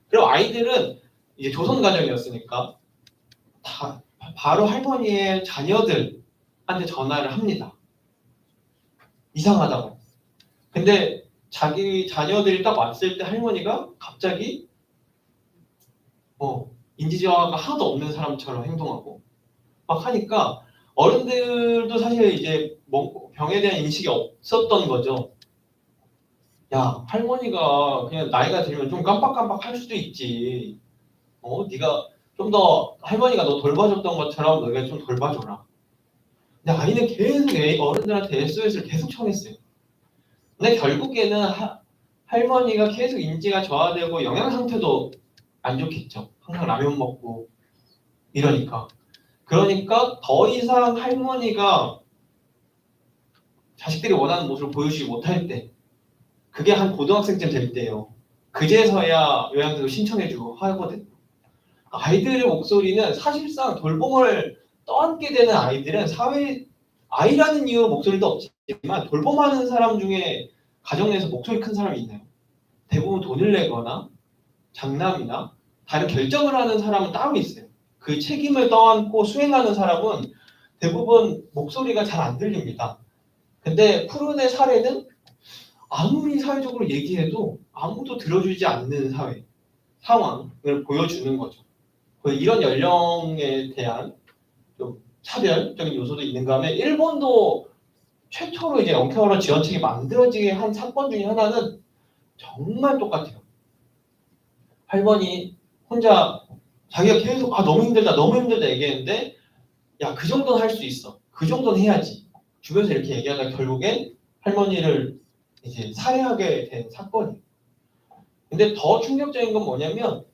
그럼 아이들은 이제 조선 가정이었으니까 바로 할머니의 자녀들한테 전화를 합니다. 이상하다고. 근데 자기 자녀들이 딱 왔을 때 할머니가 갑자기 인지저하가 하나도 없는 사람처럼 행동하고 막 하니까 어른들도 사실 이제 병에 대한 인식이 없었던 거죠. 야, 할머니가 그냥 나이가 들면 좀 깜빡깜빡 할 수도 있지. 네가 좀 더 할머니가 너 돌봐줬던 것처럼 너가 좀 돌봐줘라. 근데 아이는 계속 어른들한테 SOS를 계속 청했어요. 근데 결국에는 할머니가 계속 인지가 저하되고 영양 상태도 안 좋겠죠. 항상 라면 먹고 이러니까. 그러니까 더 이상 할머니가 자식들이 원하는 모습을 보여주지 못할 때, 그게 한 고등학생쯤 될 때예요. 그제서야 요양대도 신청해주고 하거든요. 아이들의 목소리는 사실상 돌봄을 떠안게 되는 아이들은 아이라는 이유로 목소리도 없지만 돌봄하는 사람 중에 가정 내에서 목소리 큰 사람이 있나요? 대부분 돈을 내거나 장남이나 다른 결정을 하는 사람은 따로 있어요. 그 책임을 떠안고 수행하는 사람은 대부분 목소리가 잘 안 들립니다. 근데 푸른의 사례는 아무리 사회적으로 얘기해도 아무도 들어주지 않는 상황을 보여주는 거죠. 이런 연령에 대한 좀 차별적인 요소도 있는가 하면 일본도 최초로 이제 영케어러 지원책이 만들어지게 한 사건 중에 하나는 정말 똑같아요. 할머니 혼자 자기가 계속 너무 힘들다 얘기했는데 야, 그 정도는 할 수 있어. 그 정도는 해야지. 주변에서 이렇게 얘기하다 결국엔 할머니를 이제 살해하게 된 사건이에요. 근데 더 충격적인 건 뭐냐면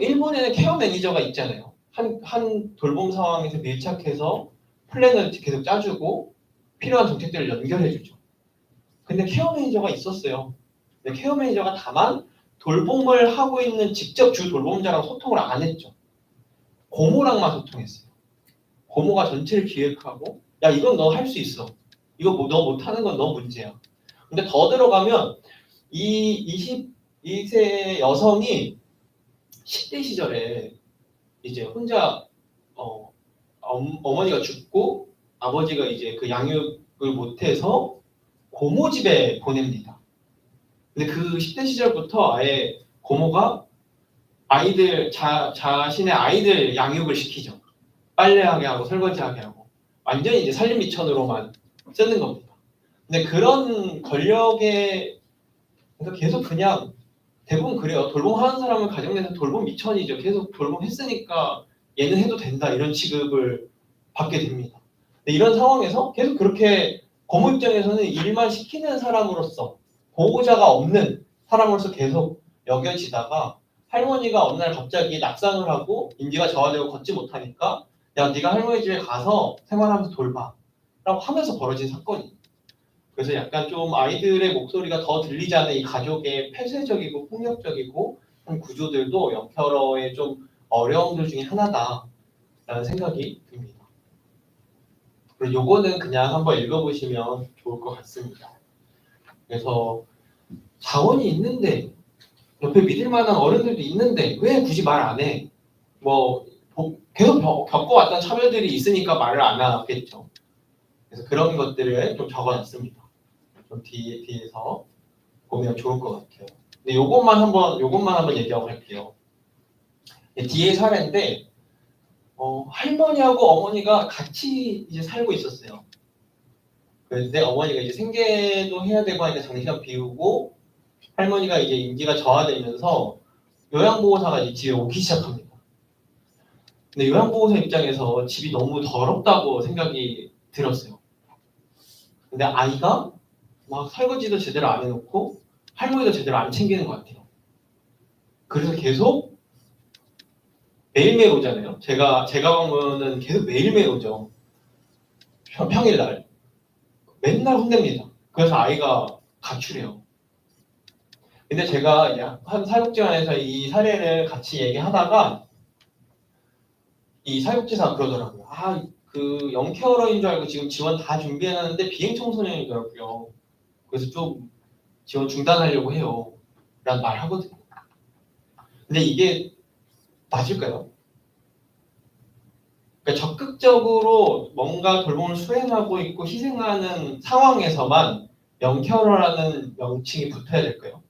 일본에는 케어 매니저가 있잖아요. 한 돌봄 상황에서 밀착해서 플랜을 계속 짜주고 필요한 정책들을 연결해주죠. 근데 케어 매니저가 있었어요. 근데 케어 매니저가 다만 돌봄을 하고 있는 직접 주 돌봄자랑 소통을 안 했죠. 고모랑만 소통했어요. 고모가 전체를 기획하고 야, 이건 너 할 수 있어. 이거 너 못하는 건 너 문제야. 근데 더 들어가면 이 22세 여성이 10대 시절에 이제 혼자 어머니가 죽고 아버지가 이제 그 양육을 못해서 고모 집에 보냅니다. 근데 그 10대 시절부터 아예 고모가 자신의 아이들 양육을 시키죠. 빨래하게 하고 설거지하게 하고 완전히 이제 살림 미천으로만 쓰는 겁니다. 근데 그런 권력에 그러니까 계속 그냥 대부분 그래요. 돌봄하는 사람은 가정 내에서 돌봄 미천이죠. 계속 돌봄했으니까 얘는 해도 된다 이런 취급을 받게 됩니다. 근데 이런 상황에서 계속 그렇게 고모 입장에서는 일만 시키는 사람으로서 보호자가 없는 사람으로서 계속 여겨지다가 할머니가 어느 날 갑자기 낙상을 하고 인지가 저하되고 걷지 못하니까 야, 네가 할머니 집에 가서 생활하면서 돌봐 라고 하면서 벌어진 사건이에요. 그래서 약간 좀 아이들의 목소리가 더 들리지 않는 이 가족의 폐쇄적이고 폭력적이고 한 구조들도 영케어러의 좀 어려움들 중에 하나다라는 생각이 듭니다. 그리고 요거는 그냥 한번 읽어보시면 좋을 것 같습니다. 그래서 자원이 있는데 옆에 믿을 만한 어른들도 있는데 왜 굳이 말 안 해? 계속 겪어왔던 차별들이 있으니까 말을 안 하겠죠. 그래서 그런 것들을 좀 적어놨습니다. 좀 뒤에서 보면 좋을 것 같아요. 근데 요것만 한번 얘기하고 갈게요. 뒤에 사례인데 할머니하고 어머니가 같이 이제 살고 있었어요. 그런데 어머니가 이제 생계도 해야 되고 하니까 장시간 비우고 할머니가 이제 인지가 저하되면서 요양보호사가 이제 집에 오기 시작합니다. 근데 요양보호사 입장에서 집이 너무 더럽다고 생각이 들었어요. 근데 아이가 막 설거지도 제대로 안 해놓고 할머니도 제대로 안 챙기는 것 같아요. 그래서 계속 매일매일 오잖아요. 제가 보면은 계속 매일매일 오죠. 평일날 맨날 혼냅니다. 그래서 아이가 가출해요. 근데 제가 한 사육지원에서 이 사례를 같이 얘기하다가 이 사육지사가 그러더라고요. 그 영케어러인 줄 알고 지금 지원 다 준비해놨는데 비행청소년이더라고요. 그래서 좀 지원 중단하려고 해요. 라는 말 하거든요. 근데 이게 맞을까요? 그러니까 적극적으로 뭔가 돌봄을 수행하고 있고 희생하는 상황에서만 영케어러라는 명칭이 붙어야 될까요?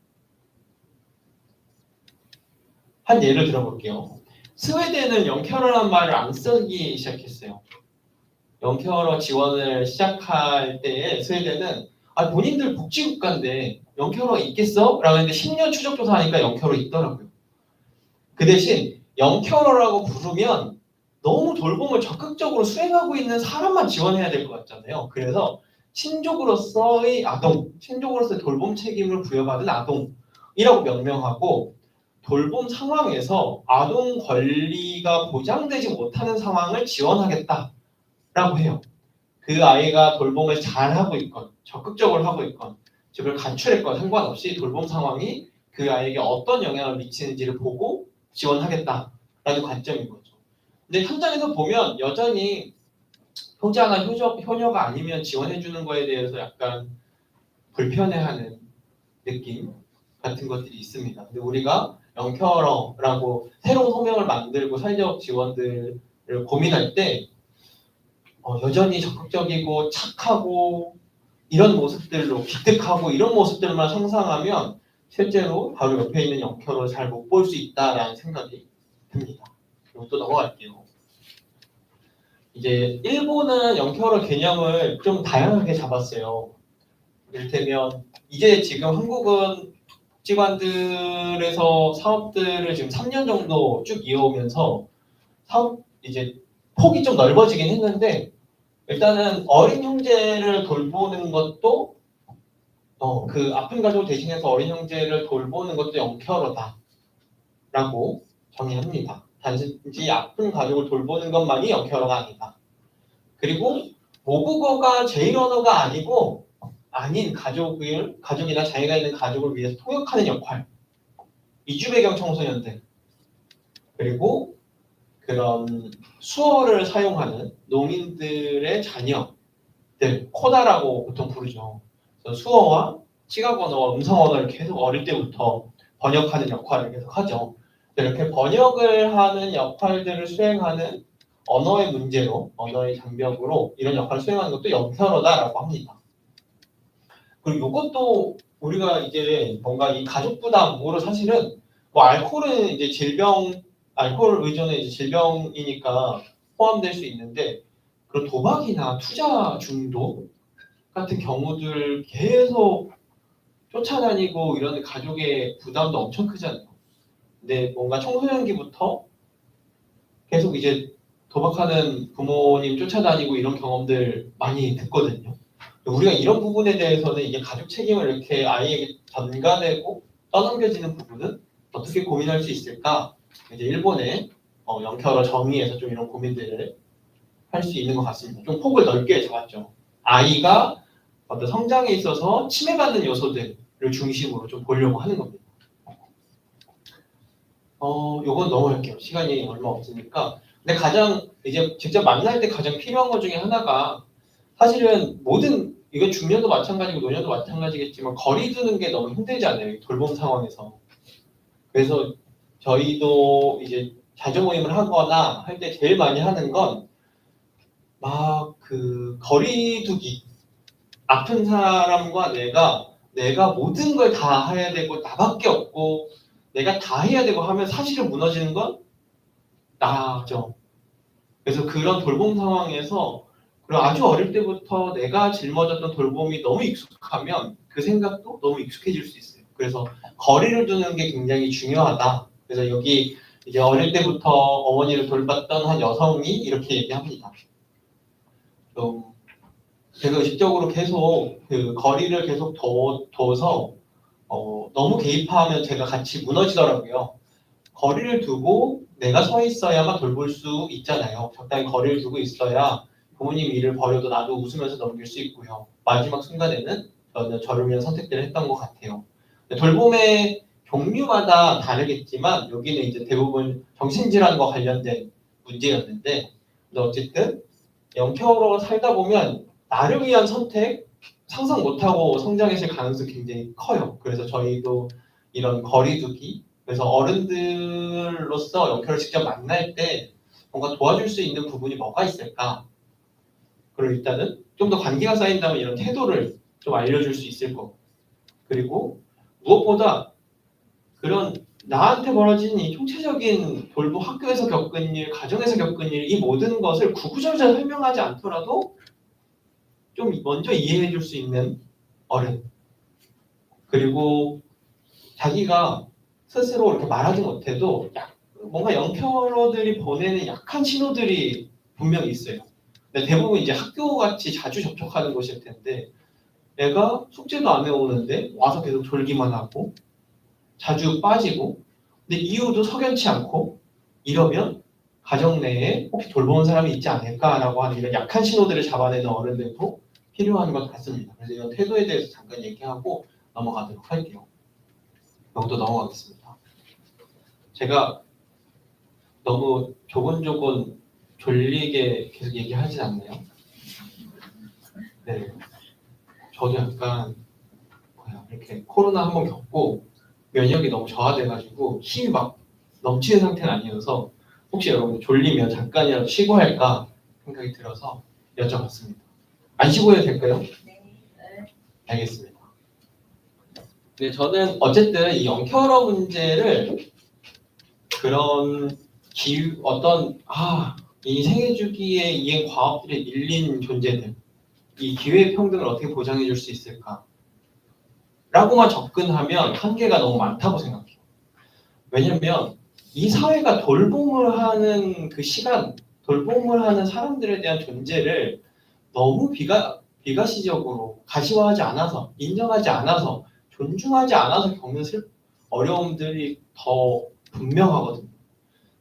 한 예를 들어볼게요. 스웨덴은 영케어러라는 말을 안 쓰기 시작했어요. 영케어러 지원을 시작할 때에 스웨덴은 본인들 복지국가인데 영케어러 있겠어? 라고 했는데 10년 추적조사하니까 영케어러 있더라고요. 그 대신 영케어러라고 부르면 너무 돌봄을 적극적으로 수행하고 있는 사람만 지원해야 될 것 같잖아요. 그래서 친족으로서의 아동, 친족으로서의 돌봄 책임을 부여받은 아동이라고 명명하고 돌봄 상황에서 아동 권리가 보장되지 못하는 상황을 지원하겠다라고 해요. 그 아이가 돌봄을 잘하고 있건 적극적으로 하고 있건 집을 간출했건 상관없이 돌봄 상황이 그 아이에게 어떤 영향을 미치는지를 보고 지원하겠다라는 관점인 거죠. 근데 현장에서 보면 여전히 효자나 효녀가 아니면 지원해주는 거에 대해서 약간 불편해하는 느낌 같은 것들이 있습니다. 근데 우리가 영케어러라고 새로운 소명을 만들고 사회적 지원들을 고민할 때 여전히 적극적이고 착하고 이런 모습들로 기특하고 이런 모습들만 상상하면 실제로 바로 옆에 있는 영케어를 잘 못 볼 수 있다라는 생각이 듭니다. 그리고 또 넘어갈게요. 이제 일본은 영케어러 개념을 좀 다양하게 잡았어요. 이를테면 이제 지금 한국은 복지관들에서 사업들을 지금 3년 정도 쭉 이어오면서 사업 이제 폭이 좀 넓어지긴 했는데 일단은 어린 형제를 돌보는 것도 그 아픈 가족을 대신해서 어린 형제를 돌보는 것도 영케어러다라고 정의합니다. 단지 아픈 가족을 돌보는 것만이 영케어러가 아니다. 그리고 모국어가 제일 언어가 아니고 아닌 가족이나 자기가 있는 가족을 위해서 통역하는 역할, 이주 배경 청소년들, 그리고 그런 수어를 사용하는 농민들의 자녀들, 코다라고 보통 부르죠. 그래서 수어와 시각 언어와 음성 언어를 계속 어릴 때부터 번역하는 역할을 계속 하죠. 이렇게 번역을 하는 역할들을 수행하는 언어의 문제로, 언어의 장벽으로 이런 역할을 수행하는 것도 영케어러다라고 합니다. 그리고 이것도 우리가 이제 뭔가 이 가족 부담으로 사실은 뭐 알코올은 이제 알코올 의존은 이제 질병이니까 포함될 수 있는데 그런 도박이나 투자 중독 같은 경우들 계속 쫓아다니고 이런 가족의 부담도 엄청 크잖아요. 근데 뭔가 청소년기부터 계속 이제 도박하는 부모님 쫓아다니고 이런 경험들 많이 듣거든요. 우리가 이런 부분에 대해서는 이게 가족 책임을 이렇게 아이에게 전가되고 떠넘겨지는 부분은 어떻게 고민할 수 있을까? 이제 일본의 영케어러 정의에서 좀 이런 고민들을 할 수 있는 것 같습니다. 좀 폭을 넓게 잡았죠. 아이가 어떤 성장에 있어서 침해받는 요소들을 중심으로 좀 보려고 하는 겁니다. 요건 넘어갈게요. 시간이 얼마 없으니까. 근데 가장 이제 직접 만날 때 가장 필요한 것 중에 하나가 사실은 이건 중년도 마찬가지고 노년도 마찬가지겠지만 거리 두는 게 너무 힘들잖아요. 돌봄 상황에서. 그래서 저희도 이제 자조 모임을 하거나 할 때 제일 많이 하는 건 막 그 거리 두기. 아픈 사람과 내가 모든 걸 다 해야 되고 나밖에 없고 내가 다 해야 되고 하면 사실은 무너지는 건 나죠. 그래서 그런 돌봄 상황에서 그리고 아주 어릴 때부터 내가 짊어졌던 돌봄이 너무 익숙하면 그 생각도 너무 익숙해질 수 있어요. 그래서 거리를 두는 게 굉장히 중요하다. 그래서 여기 이제 어릴 때부터 어머니를 돌봤던 한 여성이 이렇게 얘기합니다. 좀 제가 의식적으로 계속 그 거리를 계속 둬서 너무 개입하면 제가 같이 무너지더라고요. 거리를 두고 내가 서 있어야만 돌볼 수 있잖아요. 적당히 거리를 두고 있어야 부모님 일을 버려도 나도 웃으면서 넘길 수 있고요. 마지막 순간에는 저를 위한 선택들을 했던 것 같아요. 돌봄의 종류마다 다르겠지만 여기는 이제 대부분 정신질환과 관련된 문제였는데 근데 어쨌든 영케어로 살다 보면 나를 위한 선택, 상상 못하고 성장했을 가능성이 굉장히 커요. 그래서 저희도 이런 거리두기, 그래서 어른들로서 영표를 직접 만날 때 뭔가 도와줄 수 있는 부분이 뭐가 있을까? 그리고 일단은 좀 더 관계가 쌓인다면 이런 태도를 좀 알려줄 수 있을 거고, 그리고 무엇보다 그런 나한테 벌어진 이 총체적인 돌보 학교에서 겪은 일, 가정에서 겪은 일, 이 모든 것을 구구절절 설명하지 않더라도 좀 먼저 이해해 줄 수 있는 어른, 그리고 자기가 스스로 이렇게 말하지 못해도 뭔가 영표러들이 보내는 약한 신호들이 분명히 있어요. 근데 대부분 이제 학교같이 자주 접촉하는 곳일 텐데 애가 숙제도 안 해오는데 와서 계속 졸기만 하고 자주 빠지고 근데 이유도 석연치 않고 이러면 가정 내에 혹시 돌보는 사람이 있지 않을까라고 하는 이런 약한 신호들을 잡아내는 어른들도 필요한 것 같습니다. 그래서 이런 태도에 대해서 잠깐 얘기하고 넘어가도록 할게요. 여기도 넘어가겠습니다. 제가 너무 조곤조곤 졸리게 계속 얘기하진 않나요? 네. 저도 약간 이렇게 코로나 한번 겪고 면역이 너무 저하돼가지고 힘이 막 넘치는 상태는 아니어서 혹시 여러분 졸리면 잠깐이라도 쉬고 할까 생각이 들어서 여쭤봤습니다. 안 쉬고 해도 될까요? 네. 알겠습니다. 네, 저는 어쨌든 이 영케어러 문제를 그런 이 생애 주기에 이행 과업들에 밀린 존재들, 이 기회 평등을 어떻게 보장해 줄 수 있을까? 라고만 접근하면 한계가 너무 많다고 생각해요. 왜냐면 이 사회가 돌봄을 하는 그 시간, 돌봄을 하는 사람들에 대한 존재를 너무 비가시적으로 가시화하지 않아서, 인정하지 않아서, 존중하지 않아서 겪는 어려움들이 더 분명하거든요.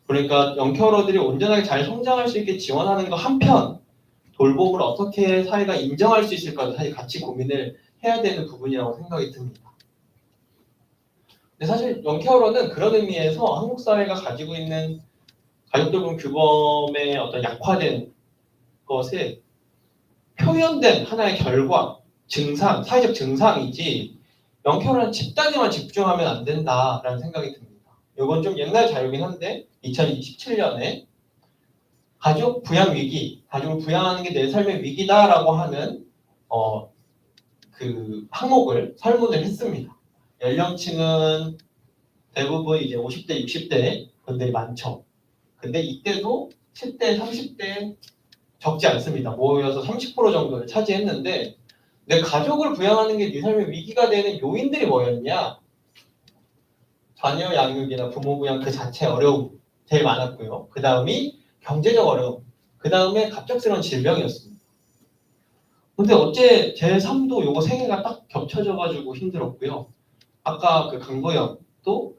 그러니까 영케어러들이 온전하게 잘 성장할 수 있게 지원하는 거 한편 돌봄을 어떻게 사회가 인정할 수 있을까도 사실 같이 고민을 해야 되는 부분이라고 생각이 듭니다. 근데 사실 영케어러는 그런 의미에서 한국 사회가 가지고 있는 가족돌봄 규범의 어떤 약화된 것에 표현된 하나의 결과, 증상, 사회적 증상이지 영케어러는 집단에만 집중하면 안 된다라는 생각이 듭니다. 이건 좀 옛날 자료긴 한데 2027년에 가족 부양 위기, 가족을 부양하는 게 내 삶의 위기다라고 하는 그 항목을 설문을 했습니다. 연령층은 대부분 이제 50대, 60대 분들이 많죠. 근데 이때도 10대, 30대 적지 않습니다. 모여서 30% 정도를 차지했는데 내 가족을 부양하는 게 네 삶의 위기가 되는 요인들이 뭐였냐? 자녀 양육이나 부모 부양 그 자체 어려움 제일 많았고요. 그 다음이 경제적 어려움, 그 다음에 갑작스러운 질병이었습니다. 근데 어째 제 3도 요거 세 개가 딱 겹쳐져가지고 힘들었고요. 아까 그 강보영도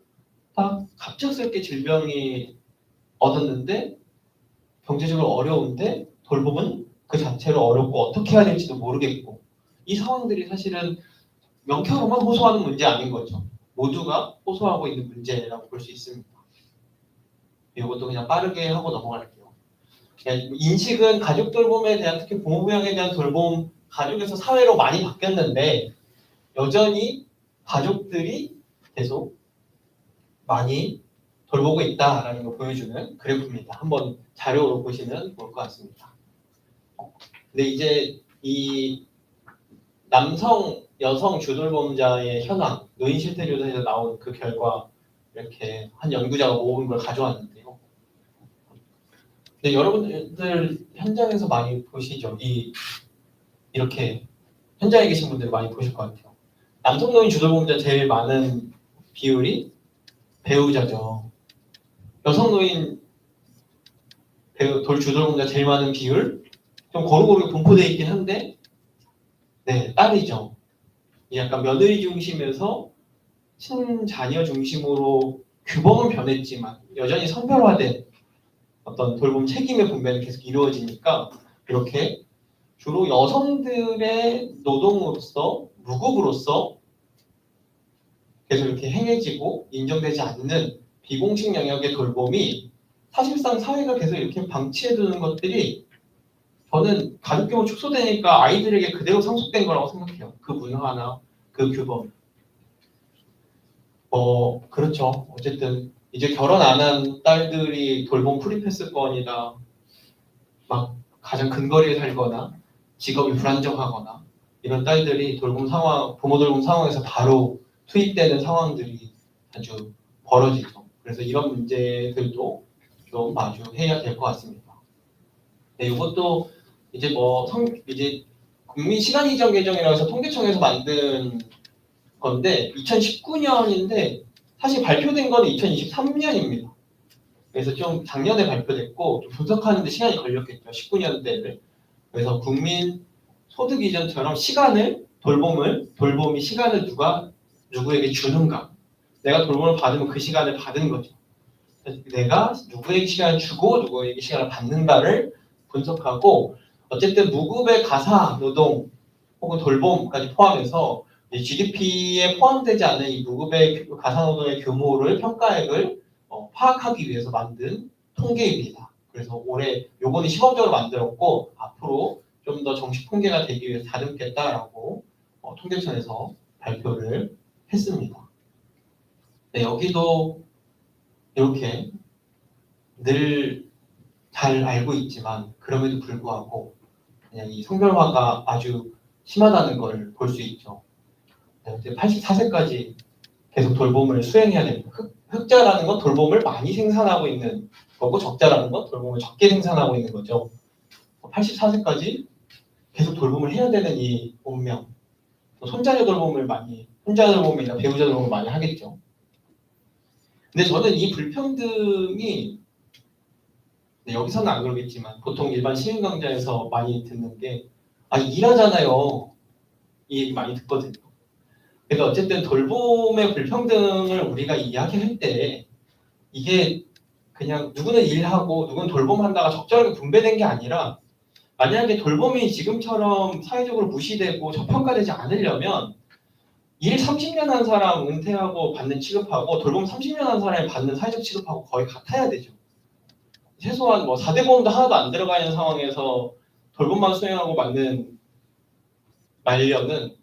딱 갑작스럽게 질병이 얻었는데 경제적으로 어려운데 돌봄은 그 자체로 어렵고 어떻게 해야 될지도 모르겠고 이 상황들이 사실은 명쾌하게만 호소하는 문제 아닌 거죠. 모두가 호소하고 있는 문제라고 볼 수 있습니다. 이것도 그냥 빠르게 하고 넘어갈게요. 인식은 가족 돌봄에 대한 특히 부모 부양에 대한 돌봄 가족에서 사회로 많이 바뀌었는데 여전히 가족들이 계속 많이 돌보고 있다라는 걸 보여주는 그래프입니다. 한번 자료로 보시면 좋을 것 같습니다. 근데 이제 이 남성, 여성 주돌봄자의 현황, 노인 실태조사에서 나온 그 결과 이렇게 한 연구자가 모은 걸 가져왔는데요. 근데 여러분들 현장에서 많이 보시죠? 이렇게 현장에 계신 분들 많이 보실 것 같아요. 남성 노인 주돌봄자 제일 많은 비율이 배우자죠. 여성 노인 주돌봄자 제일 많은 비율 좀 고루고루 분포되어 있긴 한데 네, 딸이죠. 약간 며느리 중심에서 친자녀 중심으로 규범은 변했지만 여전히 성별화된 어떤 돌봄 책임의 분배는 계속 이루어지니까 이렇게 주로 여성들의 노동으로서 무급으로서 계속 이렇게 행해지고 인정되지 않는 비공식 영역의 돌봄이 사실상 사회가 계속 이렇게 방치해두는 것들이 저는 가족 규모 축소되니까 아이들에게 그대로 상속된 거라고 생각해요. 그 문화나 그 규범. 그렇죠. 어쨌든 이제 결혼 안 한 딸들이 돌봄 프리패스권이다. 막 가장 근거리에 살거나 직업이 불안정하거나 이런 딸들이 돌봄 상황, 부모 돌봄 상황에서 바로 투입되는 상황들이 아주 벌어지죠. 그래서 이런 문제들도 좀 마주해야 될 것 같습니다. 네, 이것도 이제 이제 국민 시간 이전 개정이라고 해서 통계청에서 만든 건데 2019년인데 사실 발표된 거는 2023년입니다. 그래서 좀 작년에 발표됐고 좀 분석하는데 시간이 걸렸겠죠. 19년대를. 그래서 국민 소득 이전처럼 돌봄이 시간을 누구에게 주는가. 내가 돌봄을 받으면 그 시간을 받은 거죠. 내가 누구에게 시간을 주고 누구에게 시간을 받는가를 분석하고 어쨌든 무급의 가사 노동 혹은 돌봄까지 포함해서 GDP에 포함되지 않은 이 무급의 가사 노동의 규모를 평가액을 파악하기 위해서 만든 통계입니다. 그래서 올해 요번이 시범적으로 만들었고 앞으로 좀 더 정식 통계가 되기 위해서 다듬겠다라고 통계청에서 발표를 했습니다. 네, 여기도 이렇게 늘 잘 알고 있지만 그럼에도 불구하고 그냥 이 성별화가 아주 심하다는 걸 볼 수 있죠. 84세까지 계속 돌봄을 수행해야 됩니다. 흑자라는 건 돌봄을 많이 생산하고 있는 거고 적자라는 건 돌봄을 적게 생산하고 있는 거죠. 84세까지 계속 돌봄을 해야 되는 이 운명. 혼자 돌봄이나 배우자 돌봄을 많이 하겠죠. 근데 저는 이 불평등이 여기서는 안 그러겠지만 보통 일반 시민 강좌에서 많이 듣는 게 일하잖아요. 이 얘기 많이 듣거든요. 그래서 어쨌든 돌봄의 불평등을 우리가 이야기할 때 이게 그냥 누구는 일하고 누구는 돌봄한다가 적절하게 분배된 게 아니라 만약에 돌봄이 지금처럼 사회적으로 무시되고 저평가되지 않으려면 일 30년 한 사람 은퇴하고 받는 취급하고 돌봄 30년 한 사람이 받는 사회적 취급하고 거의 같아야 되죠. 최소한 4대 보험도 하나도 안 들어가 있는 상황에서 돌봄만 수행하고 받는 말년은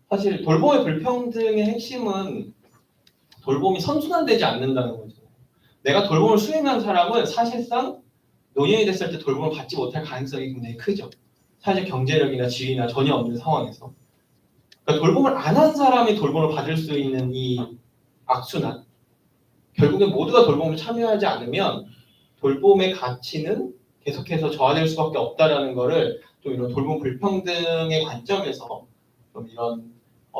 사실 돌봄의 불평등의 핵심은 돌봄이 선순환되지 않는다는 거죠. 내가 돌봄을 수행한 사람은 사실상 노년이 됐을 때 돌봄을 받지 못할 가능성이 굉장히 크죠. 사회적 경제력이나 지위나 전혀 없는 상황에서. 그러니까 돌봄을 안 한 사람이 돌봄을 받을 수 있는 이 악순환. 결국엔 모두가 돌봄을 참여하지 않으면 돌봄의 가치는 계속해서 저하될 수밖에 없다라는 거를 좀 이런 돌봄 불평등의 관점에서 좀 이런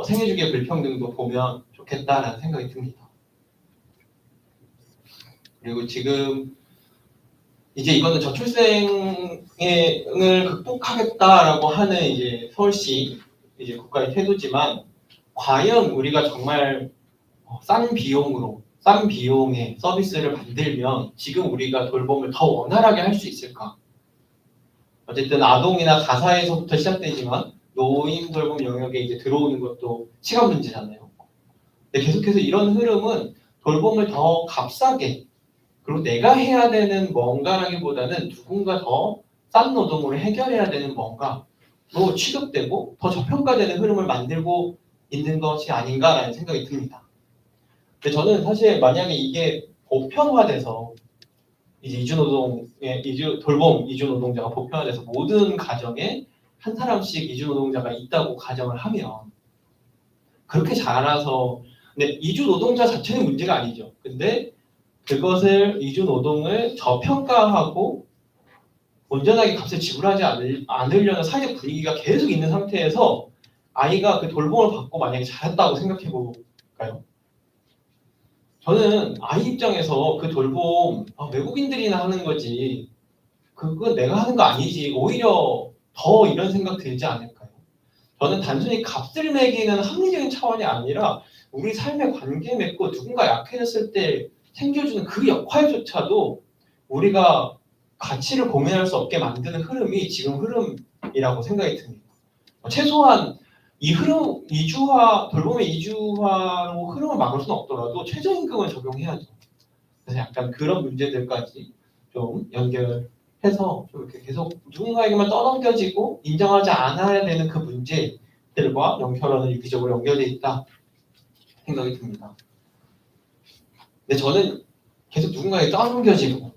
생애주기의 불평등도 보면 좋겠다라는 생각이 듭니다. 그리고 지금 이제 이거는 저출생을 극복하겠다라고 하는 이제 서울시 이제 국가의 태도지만 과연 우리가 정말 싼 비용의 서비스를 만들면 지금 우리가 돌봄을 더 원활하게 할 수 있을까? 어쨌든 아동이나 가사에서부터 시작되지만 노인 돌봄 영역에 이제 들어오는 것도 시간 문제잖아요. 근데 계속해서 이런 흐름은 돌봄을 더 값싸게 그리고 내가 해야 되는 뭔가라기보다는 누군가 더 싼 노동으로 해결해야 되는 뭔가로 취급되고 더 저평가되는 흐름을 만들고 있는 것이 아닌가라는 생각이 듭니다. 근데 저는 사실 만약에 이게 보편화돼서 이제 돌봄 이주 노동자가 보편화돼서 모든 가정에 한 사람씩 이주 노동자가 있다고 가정을 하면 그렇게 자라서 근데 이주 노동자 자체는 문제가 아니죠. 근데 그것을 이주 노동을 저평가하고 온전하게 값을 지불하지 않으려는 사회적 분위기가 계속 있는 상태에서 아이가 그 돌봄을 받고 만약에 잘했다고 생각해 볼까요? 저는 아이 입장에서 그 돌봄 외국인들이나 하는 거지 그건 내가 하는 거 아니지 오히려 더 이런 생각 들지 않을까요? 저는 단순히 값을 매기는 합리적인 차원이 아니라 우리 삶에 관계 맺고 누군가 약해졌을 때 챙겨주는 그 역할조차도 우리가 가치를 고민할 수 없게 만드는 흐름이 지금 흐름이라고 생각이 듭니다. 최소한 이 흐름, 돌봄의 이주화로 흐름을 막을 수는 없더라도 최저임금은 적용해야죠. 그래서 약간 그런 문제들까지 좀 연결해 해서 좀 이렇게 계속 누군가에게만 떠넘겨지고 인정하지 않아야 되는 그 문제들과 영결혼은 유기적으로 연결돼 있다 생각이 듭니다. 근데 저는 계속 누군가에게 떠넘겨지고,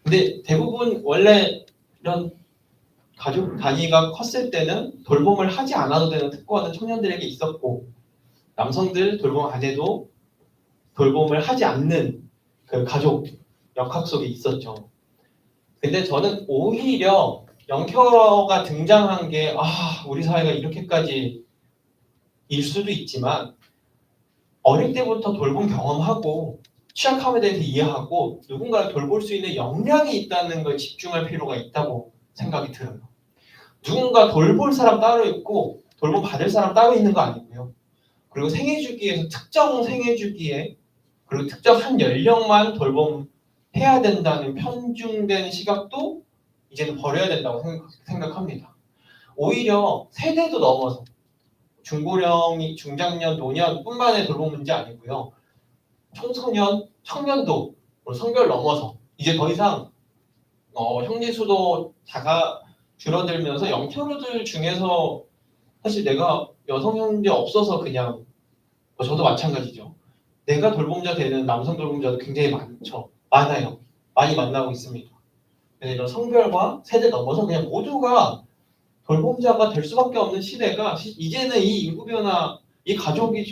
근데 대부분 원래 이런 가족 단위가 컸을 때는 돌봄을 하지 않아도 되는 특권은 청년들에게 있었고, 남성들 돌봄 안 해도 돌봄을 하지 않는 그 가족 역학 속에 있었죠. 근데 저는 오히려 영케어가 등장한 게 우리 사회가 이렇게까지 일 수도 있지만 어릴 때부터 돌봄 경험하고 취약함에 대해서 이해하고 누군가를 돌볼 수 있는 역량이 있다는 걸 집중할 필요가 있다고 생각이 들어요. 누군가 돌볼 사람 따로 있고 돌봄 받을 사람 따로 있는 거 아니고요. 그리고 생애 주기에서 특정 생애 주기에 그리고 특정 한 연령만 돌봄해야 된다는 편중된 시각도 이제는 버려야 된다고 생각합니다. 오히려 세대도 넘어서 중고령이 중장년, 노년뿐만의 돌봄 문제 아니고요. 청소년, 청년도 성별 넘어서 이제 더 이상 형제 수도 줄어들면서 영케어들 중에서 사실 내가 여성 형제 없어서 그냥 저도 마찬가지죠. 내가 돌봄자 되는 남성 돌봄자도 굉장히 많아요. 많이 만나고 있습니다. 그래서 이런 성별과 세대 넘어서 그냥 모두가 돌봄자가 될 수밖에 없는 시대가 이제는 이 인구 변화, 이 가족이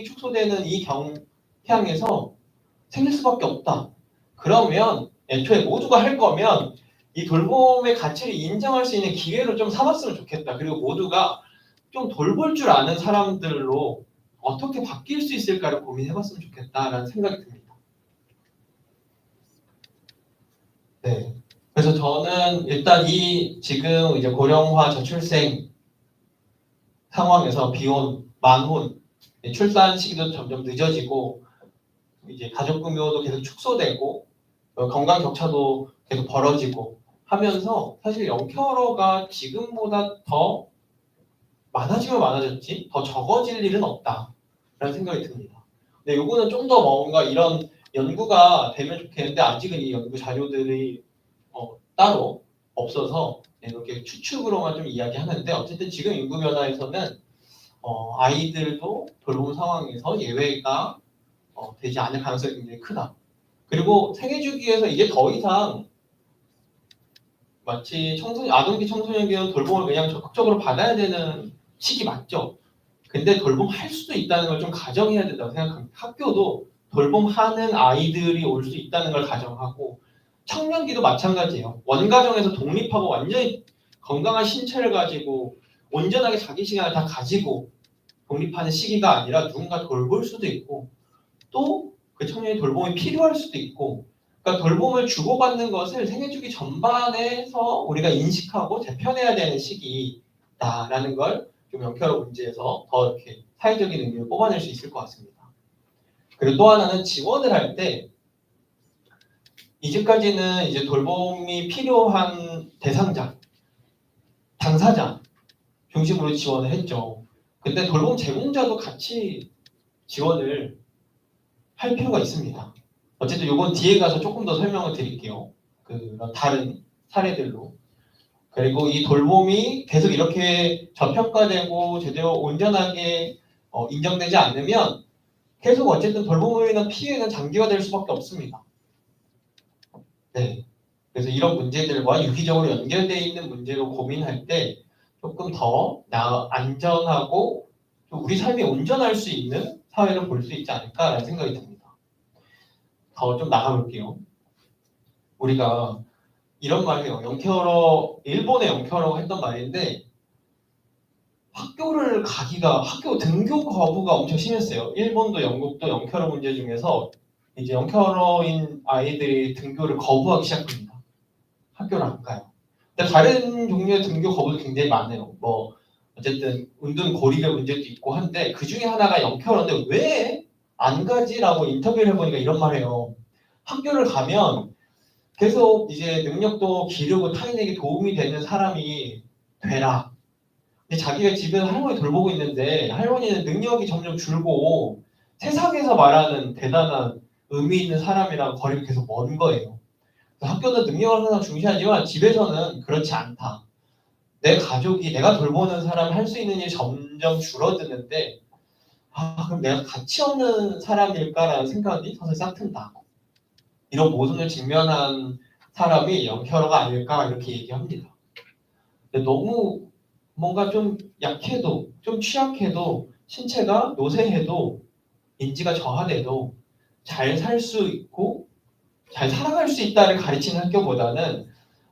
축소되는 이 경향에서 생길 수밖에 없다. 그러면 애초에 모두가 할 거면 이 돌봄의 가치를 인정할 수 있는 기회로 좀 삼았으면 좋겠다. 그리고 모두가 좀 돌볼 줄 아는 사람들로 어떻게 바뀔 수 있을까를 고민해봤으면 좋겠다라는 생각이 듭니다. 네. 그래서 저는 일단 지금 이제 고령화 저출생 상황에서 비혼, 만혼, 출산 시기도 점점 늦어지고 이제 가족 규모도 계속 축소되고 건강 격차도 계속 벌어지고 하면서 사실 영케어가 지금보다 더 많아지면 많아졌지 더 적어질 일은 없다라는 생각이 듭니다. 근데 요거는 좀 더 뭔가 이런 연구가 되면 좋겠는데 아직은 이 연구 자료들이 따로 없어서 이렇게 추측으로만 좀 이야기하는데 어쨌든 지금 인구 변화에서는 아이들도 돌봄 상황에서 예외가 되지 않을 가능성이 굉장히 크다. 그리고 생애 주기에서 이제 더 이상 마치 아동기 청소년기는 돌봄을 그냥 적극적으로 받아야 되는 시기 맞죠? 근데 돌봄할 수도 있다는 걸 좀 가정해야 된다고 생각합니다. 학교도 돌봄하는 아이들이 올 수 있다는 걸 가정하고 청년기도 마찬가지예요. 원가정에서 독립하고 완전히 건강한 신체를 가지고 온전하게 자기 시간을 다 가지고 독립하는 시기가 아니라 누군가 돌볼 수도 있고 또 그 청년이 돌봄이 필요할 수도 있고 그러니까 돌봄을 주고받는 것을 생애주기 전반에서 우리가 인식하고 재편해야 되는 시기다라는 걸 좀 영케어 문제에서 더 이렇게 사회적인 의미를 뽑아낼 수 있을 것 같습니다. 그리고 또 하나는 지원을 할 때 이제까지는 이제 돌봄이 필요한 대상자, 당사자 중심으로 지원을 했죠. 근데 돌봄 제공자도 같이 지원을 할 필요가 있습니다. 어쨌든 이건 뒤에 가서 조금 더 설명을 드릴게요. 그런 다른 사례들로. 그리고 이 돌봄이 계속 이렇게 저평가되고 제대로 온전하게 인정되지 않으면 계속 어쨌든 돌봄으로 인한 피해는 장기화될 수밖에 없습니다. 네. 그래서 이런 문제들과 유기적으로 연결되어 있는 문제로 고민할 때 조금 더 안전하고 우리 삶이 온전할 수 있는 사회를 볼 수 있지 않을까라는 생각이 듭니다. 더 좀 나가볼게요. 우리가 이런 말이에요. 일본의 영케어라고 했던 말인데 학교 등교 거부가 엄청 심했어요. 일본도 영국도 영케어 문제 중에서 이제 영케어인 아이들이 등교를 거부하기 시작합니다. 학교를 안 가요. 근데 다른 종류의 등교 거부도 굉장히 많아요. 어쨌든 은둔 고립의 문제도 있고 한데 그 중에 하나가 영케어인데 왜 안 가지라고 인터뷰를 해보니까 이런 말해요. 학교를 가면 계속 이제 능력도 기르고 타인에게 도움이 되는 사람이 되라. 근데 자기가 집에서 할머니 돌보고 있는데 할머니는 능력이 점점 줄고 세상에서 말하는 대단한 의미 있는 사람이랑 거리가 계속 먼 거예요. 학교는 능력을 항상 중시하지만 집에서는 그렇지 않다. 내 가족이 내가 돌보는 사람이 할 수 있는 일이 점점 줄어드는데 그럼 내가 가치 없는 사람일까라는 생각이 서서히 싹 튼다. 이런 모순을 직면한 사람이 영케어러가 아닐까 이렇게 얘기합니다. 근데 너무 뭔가 좀 약해도 좀 취약해도 신체가 노쇠해도 인지가 저하돼도 잘 살 수 있고 잘 살아갈 수 있다를 가르치는 학교보다는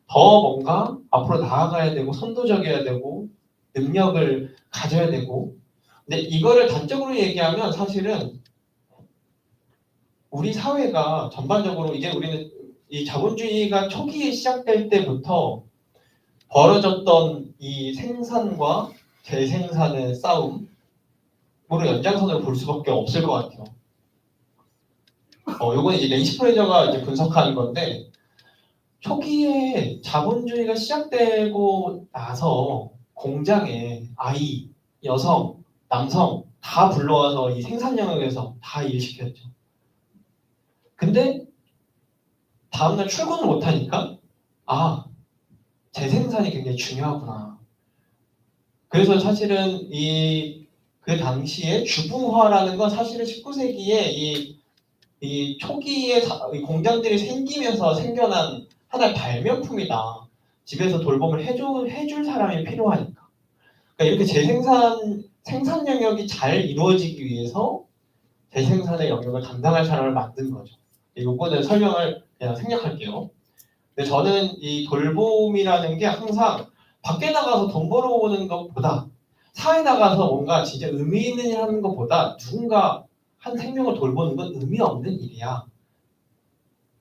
더 뭔가 앞으로 나아가야 되고 선도적이어야 되고 능력을 가져야 되고 근데 이거를 단적으로 얘기하면 사실은 우리 사회가 전반적으로 이제 우리는 이 자본주의가 초기에 시작될 때부터 벌어졌던 이 생산과 재생산의 싸움으로 연장선을 볼 수밖에 없을 것 같아요. 요건 이제 낸시 프레저가 이제 분석하는 건데 초기에 자본주의가 시작되고 나서 공장에 아이, 여성, 남성 다 불러와서 이 생산 영역에서 다 일시켰죠. 근데 다음날 출근을 못하니까 재생산이 굉장히 중요하구나. 그래서 사실은 그 당시에 주부화라는 건 사실은 19세기에 이 초기에 이 공장들이 생기면서 생겨난 하나의 발명품이다. 집에서 돌봄을 해줄 사람이 필요하니까. 그러니까 이렇게 생산 영역이 잘 이루어지기 위해서 재생산의 영역을 담당할 사람을 만든 거죠. 이거는 설명을 그냥 생략할게요. 근데 저는 이 돌봄이라는 게 항상 밖에 나가서 돈 벌어오는 것보다 사회 나가서 뭔가 진짜 의미 있는 일 하는 것보다 누군가 한 생명을 돌보는 건 의미 없는 일이야.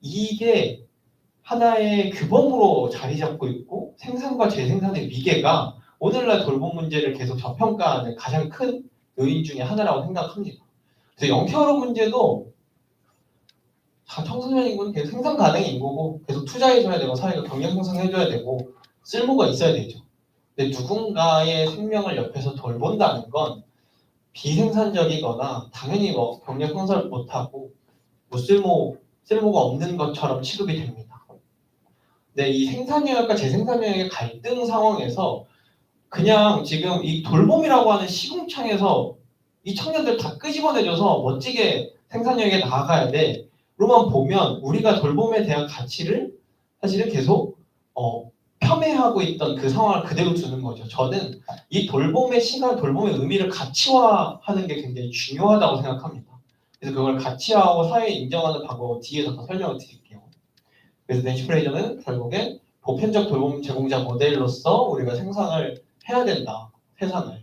이게 하나의 규범으로 자리 잡고 있고 생산과 재생산의 위계가 오늘날 돌봄 문제를 계속 저평가하는 가장 큰 요인 중에 하나라고 생각합니다. 그래서 영케어러 문제도 청소년 인구는 계속 생산 가능 인구고 계속 투자해줘야 되고 사회가 경쟁 형성해줘야 되고 쓸모가 있어야 되죠. 근데 누군가의 생명을 옆에서 돌본다는 건 비생산적이거나 당연히 뭐 경력 형성을 못하고 쓸모가 없는 것처럼 취급이 됩니다. 근데 이 생산 영역과 재생산 영역의 갈등 상황에서 그냥 지금 이 돌봄이라고 하는 시궁창에서 이 청년들 다 끄집어내줘서 멋지게 생산 영역에 나아가야 돼. 로만 보면 우리가 돌봄에 대한 가치를 사실은 계속 폄훼하고 있던 그 상황을 그대로 두는 거죠. 저는 이 돌봄의 시간, 돌봄의 의미를 가치화하는 게 굉장히 중요하다고 생각합니다. 그래서 그걸 가치화하고 사회에 인정하는 방법을 뒤에서 더 설명을 드릴게요. 그래서 낸시 프레이저는 결국엔 보편적 돌봄 제공자 모델로서 우리가 생산을 해야 된다. 세상을.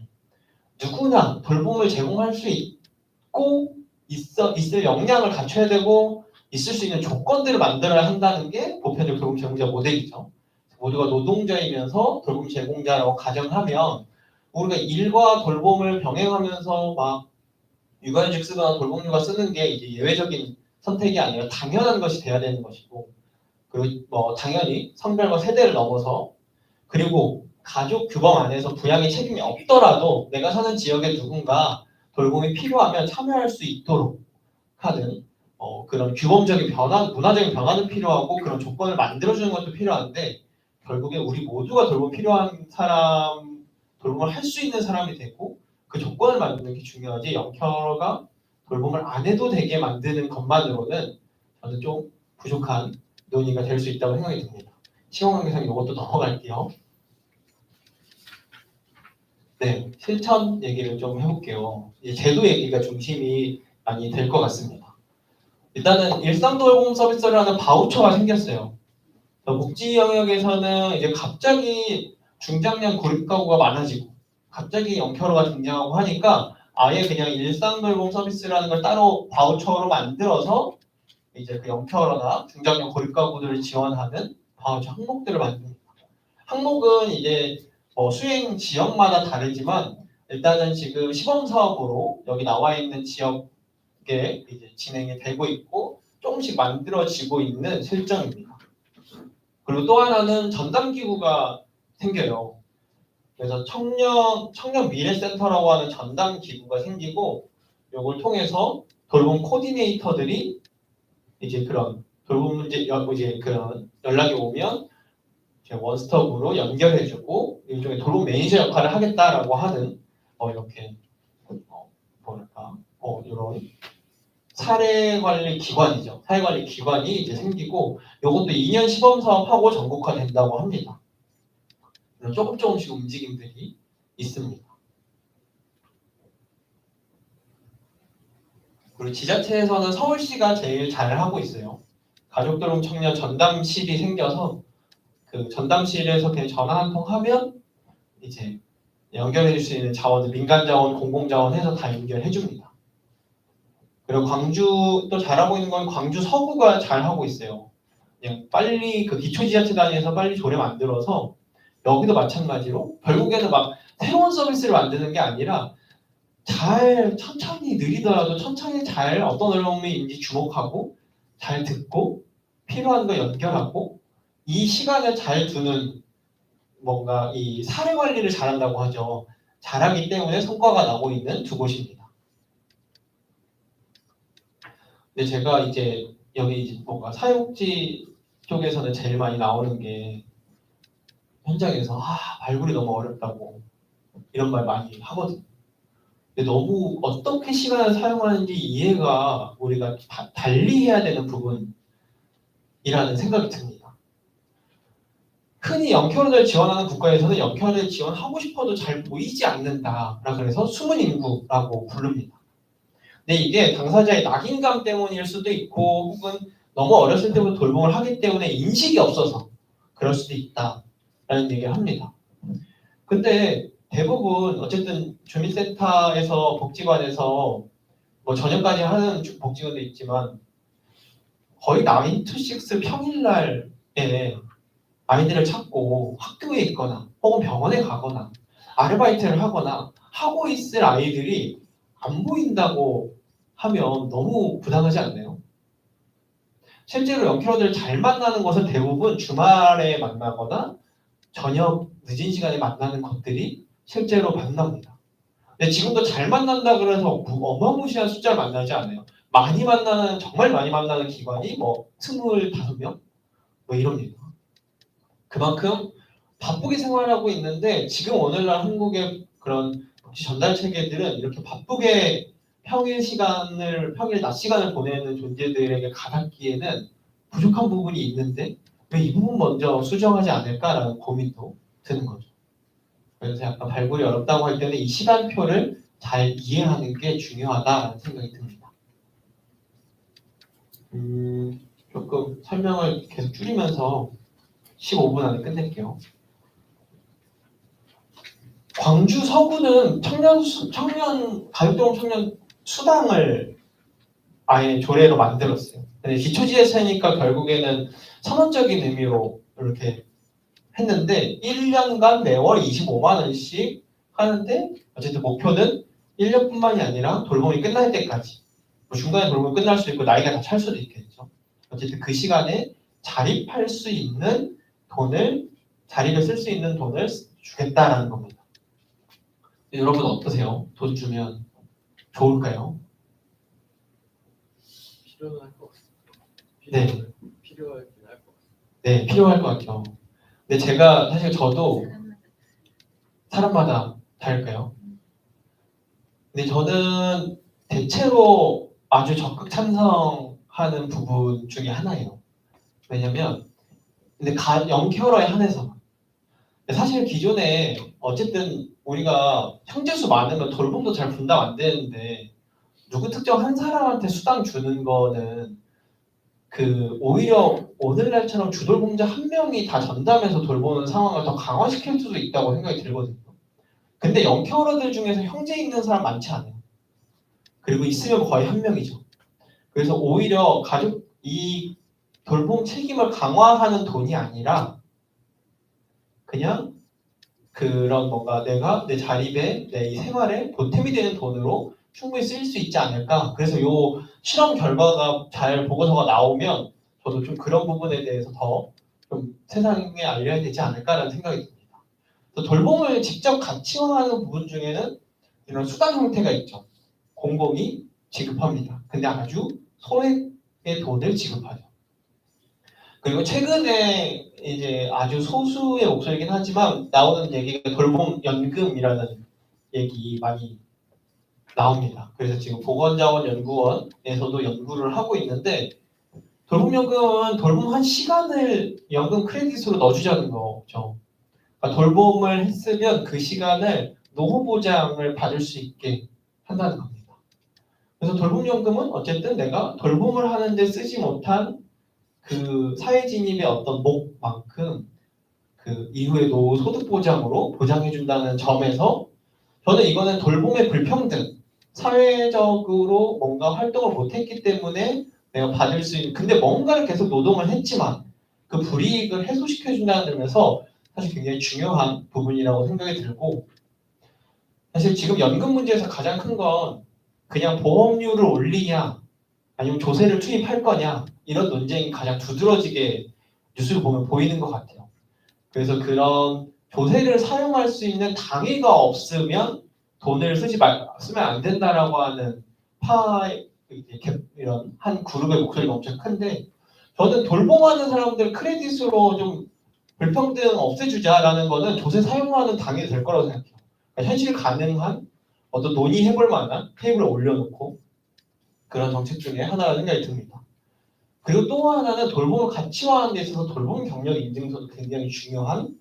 누구나 돌봄을 제공할 수 있고 있을 역량을 갖춰야 되고 있을 수 있는 조건들을 만들어야 한다는 게 보편적 돌봄 제공자 모델이죠. 모두가 노동자이면서 돌봄 제공자라고 가정하면 우리가 일과 돌봄을 병행하면서 막 육아휴직 쓰거나 돌봄휴가 쓰는 게 이제 예외적인 선택이 아니라 당연한 것이 돼야 되는 것이고 그리고 뭐 당연히 성별과 세대를 넘어서 그리고 가족 규범 안에서 부양의 책임이 없더라도 내가 사는 지역에 누군가 돌봄이 필요하면 참여할 수 있도록 하는 그런 규범적인 변화, 문화적인 변화는 필요하고 그런 조건을 만들어주는 것도 필요한데 결국에 우리 모두가 돌봄 필요한 사람, 돌봄을 할 수 있는 사람이 되고 그 조건을 만드는 게 중요하지 영케어가 돌봄을 안 해도 되게 만드는 것만으로는 저는 좀 부족한 논의가 될 수 있다고 생각이 듭니다. 시험관계상 이것도 넘어갈게요. 네, 실천 얘기를 좀 해볼게요. 이 제도 얘기가 중심이 많이 될 것 같습니다. 일단은 일상돌봄 서비스라는 바우처가 생겼어요. 복지 영역에서는 이제 갑자기 중장년 고립가구가 많아지고 갑자기 영케어가 등장하고 하니까 아예 그냥 일상돌봄 서비스라는 걸 따로 바우처로 만들어서 이제 그 영케어나 중장년 고립가구들을 지원하는 바우처 항목들을 만듭니다. 항목은 이제 수행 지역마다 다르지만 일단은 지금 시범사업으로 여기 나와 있는 지역에 이제 진행이 되고 있고 조금씩 만들어지고 있는 실정입니다. 그리고 또 하나는 전담기구가 생겨요. 그래서 청년 미래센터라고 하는 전담기구가 생기고 이걸 통해서 돌봄 코디네이터들이 이제 그런 돌봄 문제 이제 그런 연락이 오면 이제 원스톱으로 연결해주고 일종의 돌봄 매니저 역할을 하겠다라고 하는 이렇게 뭐랄까 이런 사례관리 기관이죠. 사례관리 기관이 이제 생기고 이것도 2년 시범 사업하고 전국화된다고 합니다. 조금씩 움직임들이 있습니다. 그리고 지자체에서는 서울시가 제일 잘 하고 있어요. 가족돌봄 청년 전담실이 생겨서 그 전담실에서 그냥 전화 한 통 하면 이제 연결해 줄 수 있는 자원을 민간 자원, 공공 자원 해서 다 연결해 줍니다. 그리고 광주 또 잘하고 있는 건 광주 서구가 잘하고 있어요. 그냥 빨리 그 기초지자체 단위에서 빨리 조례 만들어서 여기도 마찬가지로 결국에는 막 새로운 서비스를 만드는 게 아니라 잘 천천히 느리더라도 천천히 잘 어떤 어려움인지 주목하고 잘 듣고 필요한 거 연결하고 이 시간을 잘 두는 뭔가 이 사회 관리를 잘한다고 하죠. 잘하기 때문에 성과가 나고 있는 두 곳입니다. 근데 제가 이제 여기 이제 뭔가 사회복지 쪽에서는 제일 많이 나오는 게 현장에서 발굴이 너무 어렵다고 이런 말 많이 하거든요. 근데 너무 어떻게 시간을 사용하는지 이해가 우리가 달리 해야 되는 부분이라는 생각이 듭니다. 흔히 영케어를 지원하는 국가에서는 영케어를 지원하고 싶어도 잘 보이지 않는다라고 해서 숨은 인구라고 부릅니다. 근데 이게 당사자의 낙인감 때문일 수도 있고 혹은 너무 어렸을 때부터 돌봄을 하기 때문에 인식이 없어서 그럴 수도 있다라는 얘기를 합니다. 근데 대부분 어쨌든 주민센터에서 복지관에서 뭐 저녁까지 하는 복지관도 있지만 거의 9 to 6 평일날에 아이들을 찾고 학교에 있거나 혹은 병원에 가거나 아르바이트를 하거나 하고 있을 아이들이 안 보인다고 하면 너무 부당하지 않나요? 실제로 영케어들을 잘 만나는 것은 대부분 주말에 만나거나 저녁 늦은 시간에 만나는 것들이 실제로 만납니다. 근데 지금도 잘 만난다 그래서 어마무시한 숫자를 만나지 않아요. 많이 만나는 정말 많이 만나는 기관이 뭐 25명 뭐 이럽니다. 그만큼 바쁘게 생활하고 있는데 지금 오늘날 한국의 그런 복지 전달 체계들은 이렇게 바쁘게 평일 낮 시간을 보내는 존재들에게 가닿기에는 부족한 부분이 있는데 왜 이 부분 먼저 수정하지 않을까라는 고민도 드는 거죠. 그래서 약간 발굴이 어렵다고 할 때는 이 시간표를 잘 이해하는 게 중요하다라는 생각이 듭니다. 조금 설명을 계속 줄이면서 15분 안에 끝낼게요. 광주 서구는 가족돌봄 청년 수당을 아예 조례로 만들었어요. 근데 기초지자체니까 결국에는 선언적인 의미로 이렇게 했는데 1년간 매월 25만 원씩 하는데 어쨌든 목표는 1년뿐만이 아니라 돌봄이 끝날 때까지 뭐 중간에 돌봄이 끝날 수도 있고 나이가 다 찰 수도 있겠죠. 어쨌든 그 시간에 자립할 수 있는 자립을 쓸 수 있는 돈을 주겠다라는 겁니다. 여러분 어떠세요? 돈 주면 좋을까요? 필요할 것 같습니다. 네. 필요하긴 할 것 같습니다. 네, 필요할 것 같죠. 근데 제가 사실 저도 사람마다 다를까요? 근데 저는 대체로 아주 적극 찬성하는 부분 중에 하나예요. 왜냐면 근데 영케어러에 한해서 사실 기존에 어쨌든 우리가 형제수 많으면 돌봄도 잘 분담 안 되는데 누구 특정 한 사람한테 수당 주는 거는 오히려 오늘날처럼 주돌봄자 한 명이 다 전담해서 돌보는 상황을 더 강화시킬 수도 있다고 생각이 들거든요. 근데 영케어러들 중에서 형제 있는 사람 많지 않아요. 그리고 있으면 거의 한 명이죠. 그래서 오히려 이 돌봄 책임을 강화하는 돈이 아니라 그냥 그런 뭔가 내가 내 자립에 내 이 생활에 보탬이 되는 돈으로 충분히 쓰일 수 있지 않을까. 그래서 요 실험 결과가 잘 보고서가 나오면 저도 좀 그런 부분에 대해서 더 좀 세상에 알려야 되지 않을까라는 생각이 듭니다. 또 돌봄을 직접 가치화하는 부분 중에는 이런 수당 형태가 있죠. 공공이 지급합니다. 근데 아주 소액의 돈을 지급하죠. 그리고 최근에 이제 아주 소수의 목소리긴 하지만 나오는 얘기가 돌봄 연금이라는 얘기 많이 나옵니다. 그래서 지금 보건자원연구원에서도 연구를 하고 있는데 돌봄연금은 돌봄한 시간을 연금 크레딧으로 넣어주자는 거죠. 그러니까 돌봄을 했으면 그 시간을 노후보장을 받을 수 있게 한다는 겁니다. 그래서 돌봄연금은 어쨌든 내가 돌봄을 하는데 쓰지 못한 그 사회 진입의 어떤 목만큼 그 이후에 노후 소득 보장으로 보장해준다는 점에서 저는 이거는 돌봄의 불평등, 사회적으로 뭔가 활동을 못했기 때문에 내가 받을 수 있는, 근데 뭔가를 계속 노동을 했지만 그 불이익을 해소시켜준다는 점에서 사실 굉장히 중요한 부분이라고 생각이 들고, 사실 지금 연금 문제에서 가장 큰 건 그냥 보험료를 올리냐 아니면 조세를 투입할 거냐 이런 논쟁이 가장 두드러지게 뉴스를 보면 보이는 것 같아요. 그래서 그런 조세를 사용할 수 있는 당위가 없으면 돈을 쓰면 안 된다라고 하는 이런 한 그룹의 목소리가 엄청 큰데, 저는 돌봄하는 사람들 크레딧으로 좀 불평등 없애주자라는 거는 조세 사용하는 당이 될 거라고 생각해요. 그러니까 현실 가능한 어떤 논의해볼 만한 테이블에 올려놓고 그런 정책 중에 하나라는 생각이 듭니다. 그리고 또 하나는 돌봄을 가치화하는 데 있어서 돌봄 경력 인증서도 굉장히 중요한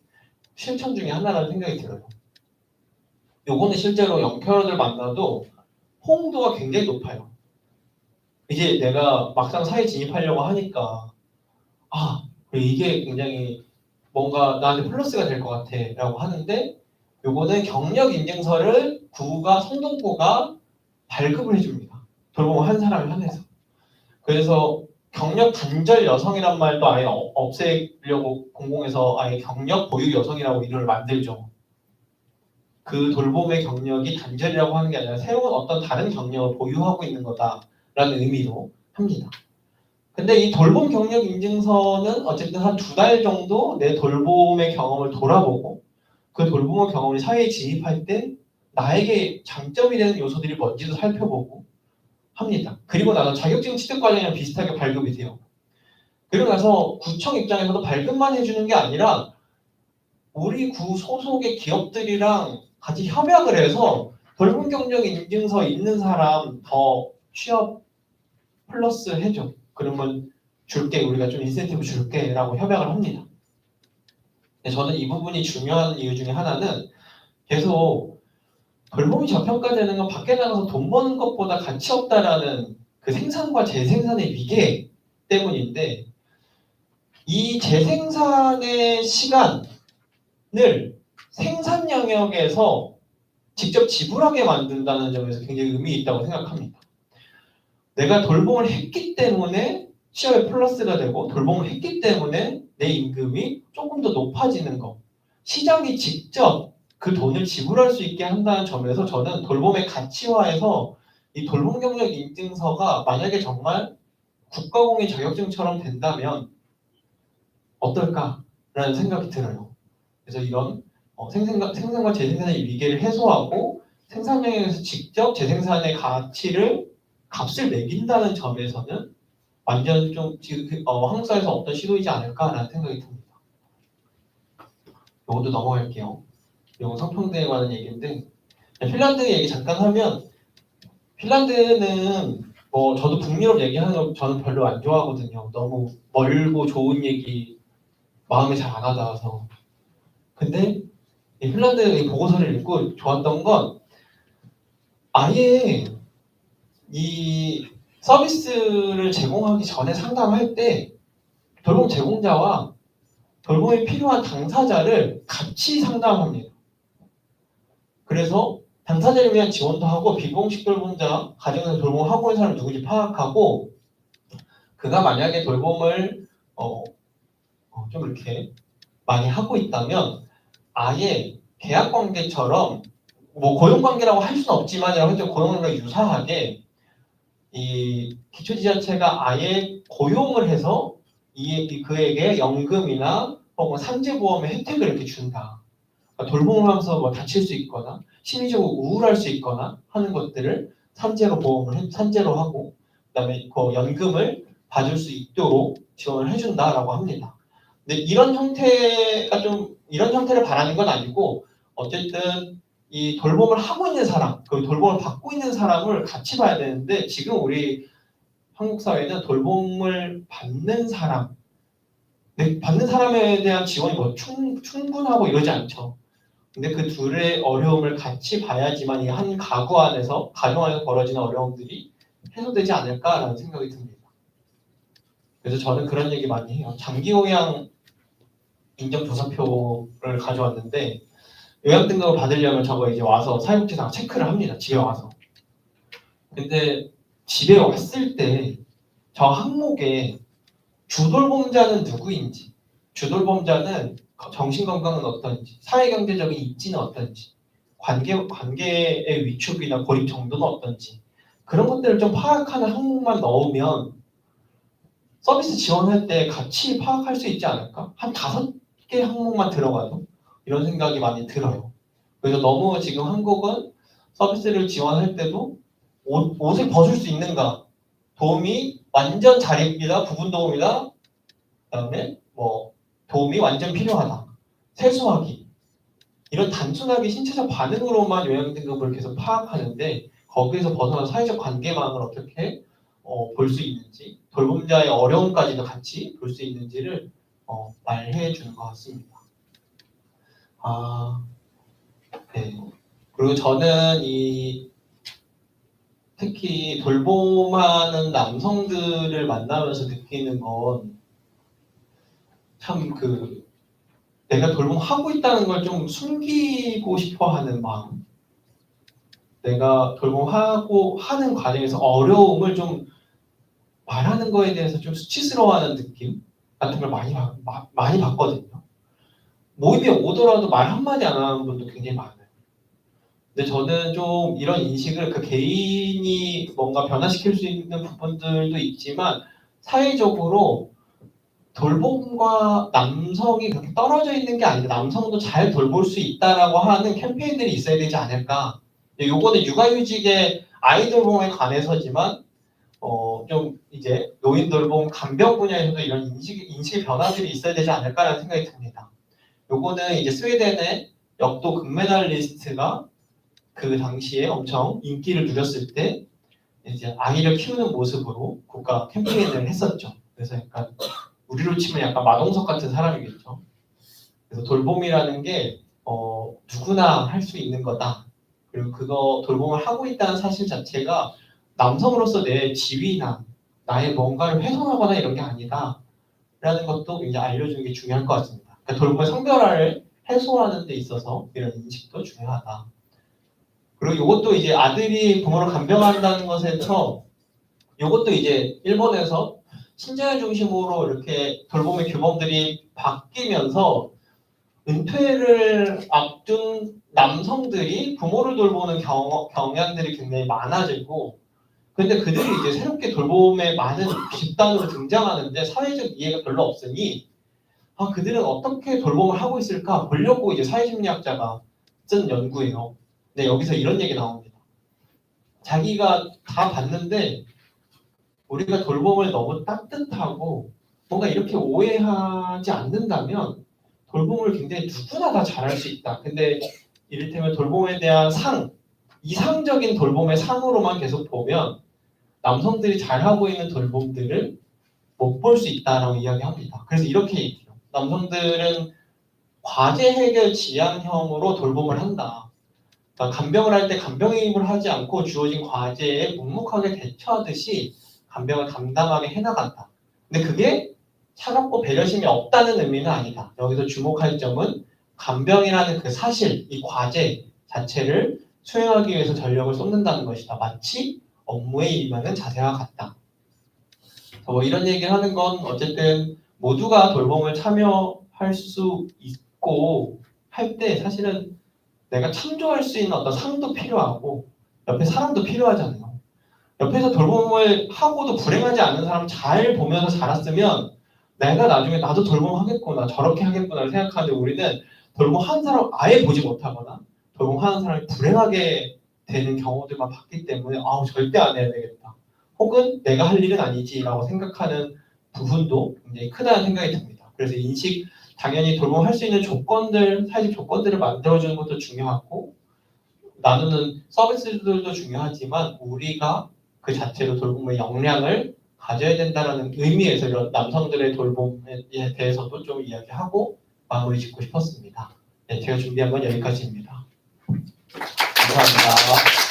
실천 중에 하나라는 생각이 들어요. 요거는 실제로 영표를 만나도 호응도가 굉장히 높아요. 이제 내가 막상 사회 진입하려고 하니까 이게 굉장히 뭔가 나한테 플러스가 될 것 같아 라고 하는데, 요거는 경력 인증서를 성동구가 발급을 해줍니다. 돌봄을 한 사람을 향해서. 그래서 경력 단절 여성이란 말도 아예 없애려고 공공에서 아예 경력 보유 여성이라고 이름을 만들죠. 그 돌봄의 경력이 단절이라고 하는 게 아니라 새로운 어떤 다른 경력을 보유하고 있는 거다라는 의미로 합니다. 근데 이 돌봄 경력 인증서는 어쨌든 한 2달 정도 내 돌봄의 경험을 돌아보고 그 돌봄의 경험을 사회에 진입할 때 나에게 장점이 되는 요소들이 뭔지도 살펴보고 합니다. 그리고 나서 자격증 취득 과정이랑 비슷하게 발급이 돼요. 그리고 나서 구청 입장에서도 발급만 해주는 게 아니라 우리 구 소속의 기업들이랑 같이 협약을 해서 돌봄 경력 인증서 있는 사람 더 취업 플러스 해줘. 그러면 우리가 좀 인센티브 줄게 라고 협약을 합니다. 저는 이 부분이 중요한 이유 중에 하나는 계속 돌봄이 저평가되는 건 밖에 나가서 돈 버는 것보다 가치 없다라는 그 생산과 재생산의 위계 때문인데, 이 재생산의 시간을 생산 영역에서 직접 지불하게 만든다는 점에서 굉장히 의미 있다고 생각합니다. 내가 돌봄을 했기 때문에 취업에 플러스가 되고 돌봄을 했기 때문에 내 임금이 조금 더 높아지는 거, 시장이 직접 그 돈을 지불할 수 있게 한다는 점에서 저는 돌봄의 가치화에서 이 돌봄 경력 인증서가 만약에 정말 국가공인 자격증처럼 된다면 어떨까라는 생각이 들어요. 그래서 이런 생산과 재생산의 위계를 해소하고 생산 영역에서 직접 재생산의 값을 매긴다는 점에서는 완전 좀 지금 한국 사회에서 어떤 시도이지 않을까라는 생각이 듭니다. 이것도 넘어갈게요. 이건 성평등에 관한 얘기인데, 핀란드 얘기 잠깐 하면, 핀란드는 저도 북유럽 얘기하는 거 저는 별로 안 좋아하거든요. 너무 멀고 좋은 얘기 마음에 잘 안 와닿아서. 근데 이 핀란드 이 보고서를 읽고 좋았던 건 아예 이 서비스를 제공하기 전에 상담할 때 돌봄 제공자와 돌봄에 필요한 당사자를 같이 상담합니다. 그래서 당사자를 위한 지원도 하고 비공식 돌봄자, 가정에서 돌봄을 하고 있는 사람이 누군지 파악하고 그가 만약에 돌봄을 좀 이렇게 많이 하고 있다면 아예 계약관계처럼 고용관계라고 할 수는 없지만 고용관계가 유사하게 이 기초지자체가 아예 고용을 해서 그에게 연금이나 혹은 산재보험의 혜택을 이렇게 준다. 그러니까 돌봄을 하면서 다칠 수 있거나 심리적으로 우울할 수 있거나 하는 것들을 산재로 하고, 그다음에 그 연금을 봐줄 수 있도록 지원을 해준다라고 합니다. 근데 이런 형태를 바라는 건 아니고 어쨌든 이 돌봄을 하고 있는 사람, 그리고 돌봄을 받고 있는 사람을 같이 봐야 되는데 지금 우리 한국 사회는 돌봄을 받는 사람, 받는 사람에 대한 지원이 뭐 충분하고 이러지 않죠. 근데 그 둘의 어려움을 같이 봐야지만 이 한 가구 안에서, 가정 안에서 벌어지는 어려움들이 해소되지 않을까라는 생각이 듭니다. 그래서 저는 그런 얘기 많이 해요. 장기 요양 인정조사표를 가져왔는데 요양 등급을 받으려면 저거 이제 와서 사회복지사가 체크를 합니다. 집에 와서. 근데 집에 왔을 때 저 항목에 주돌봄자는 누구인지, 주돌봄자는 정신건강은 어떤지, 사회경제적인 입지는 어떤지, 관계의 위축이나 고립 정도는 어떤지 그런 것들을 좀 파악하는 항목만 넣으면 서비스 지원할 때 같이 파악할 수 있지 않을까? 한 5개 항목만 들어가도 이런 생각이 많이 들어요. 그래서 너무 지금 한국은 서비스를 지원할 때도 옷을 벗을 수 있는가? 도움이 완전 잘 입니다. 부분 도움이다. 그다음에 뭐 도움이 완전 필요하다. 세수하기. 이런 단순하게 신체적 반응으로만 요양 등급을 계속 파악하는데 거기에서 벗어난 사회적 관계망을 어떻게 볼 수 있는지, 돌봄자의 어려움까지도 같이 볼 수 있는지를 말해 주는 것 같습니다. 네. 그리고 저는 특히 돌봄하는 남성들을 만나면서 느끼는 건 참 내가 돌봄하고 있다는 걸 좀 숨기고 싶어 하는 마음. 내가 돌봄하고 하는 과정에서 어려움을 좀 말하는 거에 대해서 좀 수치스러워하는 느낌 같은 걸 많이 봤거든요. 모임에 오더라도 말 한마디 안 하는 분도 굉장히 많아요. 근데 저는 좀 이런 인식을 개인이 뭔가 변화시킬 수 있는 부분들도 있지만 사회적으로 돌봄과 남성이 그렇게 떨어져 있는 게 아니라 남성도 잘 돌볼 수 있다라고 하는 캠페인들이 있어야 되지 않을까. 요거는 육아휴직의 아이 돌봄에 관해서지만 좀 이제 노인 돌봄 간병 분야에서도 이런 인식의 변화들이 있어야 되지 않을까라는 생각이 듭니다. 요거는 이제 스웨덴의 역도 금메달리스트가 그 당시에 엄청 인기를 누렸을 때 이제 아이를 키우는 모습으로 국가 캠페인을 했었죠. 그래서 약간 우리로 치면 약간 마동석 같은 사람이겠죠. 그래서 돌봄이라는 게 누구나 할 수 있는 거다. 그리고 그거 돌봄을 하고 있다는 사실 자체가 남성으로서 내 지위나 나의 뭔가를 훼손하거나 이런 게 아니다. 라는 것도 이제 알려주는 게 중요할 것 같습니다. 그러니까 돌봄의 성별화를 해소하는 데 있어서 이런 인식도 중요하다. 그리고 이것도 이제 아들이 부모를 간병한다는 것에서 이것도 이제 일본에서 친절 중심으로 이렇게 돌봄의 규범들이 바뀌면서 은퇴를 앞둔 남성들이 부모를 돌보는 경향들이 굉장히 많아지고 근데 그들이 이제 새롭게 돌봄에 많은 집단으로 등장하는데 사회적 이해가 별로 없으니 그들은 어떻게 돌봄을 하고 있을까 보려고 이제 사회심리학자가 쓴 연구예요. 근데 여기서 이런 얘기 나옵니다. 자기가 다 봤는데 우리가 돌봄을 너무 따뜻하고 뭔가 이렇게 오해하지 않는다면 돌봄을 굉장히 누구나 다 잘할 수 있다. 근데 이를테면 돌봄에 대한 이상적인 돌봄의 상으로만 계속 보면 남성들이 잘하고 있는 돌봄들을 못 볼 수 있다라고 이야기합니다. 그래서 이렇게 얘기해요. 남성들은 과제 해결 지향형으로 돌봄을 한다. 그러니까 간병을 할 때 간병임을 하지 않고 주어진 과제에 묵묵하게 대처하듯이 간병을 담담하게 해나간다. 근데 그게 차갑고 배려심이 없다는 의미는 아니다. 여기서 주목할 점은 간병이라는 그 사실, 이 과제 자체를 수행하기 위해서 전력을 쏟는다는 것이다. 마치 업무에 임하는 자세와 같다. 뭐 이런 얘기를 하는 건 어쨌든 모두가 돌봄을 참여할 수 있고 할 때 사실은 내가 참조할 수 있는 어떤 상도 필요하고 옆에 사람도 필요하잖아요. 옆에서 돌봄을 하고도 불행하지 않은 사람 잘 보면서 자랐으면 내가 나중에 나도 돌봄하겠구나 저렇게 하겠구나 생각하는데 우리는 돌봄하는 사람 아예 보지 못하거나 돌봄하는 사람이 불행하게 되는 경우들만 봤기 때문에 절대 안 해야 되겠다. 혹은 내가 할 일은 아니지라고 생각하는 부분도 굉장히 크다는 생각이 듭니다. 그래서 인식 당연히 돌봄할 수 있는 조건들, 사회적 조건들을 만들어주는 것도 중요하고 나누는 서비스들도 중요하지만 우리가 그 자체로 돌봄의 역량을 가져야 된다는 의미에서 이런 남성들의 돌봄에 대해서도 좀 이야기하고 마무리 짓고 싶었습니다. 네, 제가 준비한 건 여기까지입니다. 감사합니다.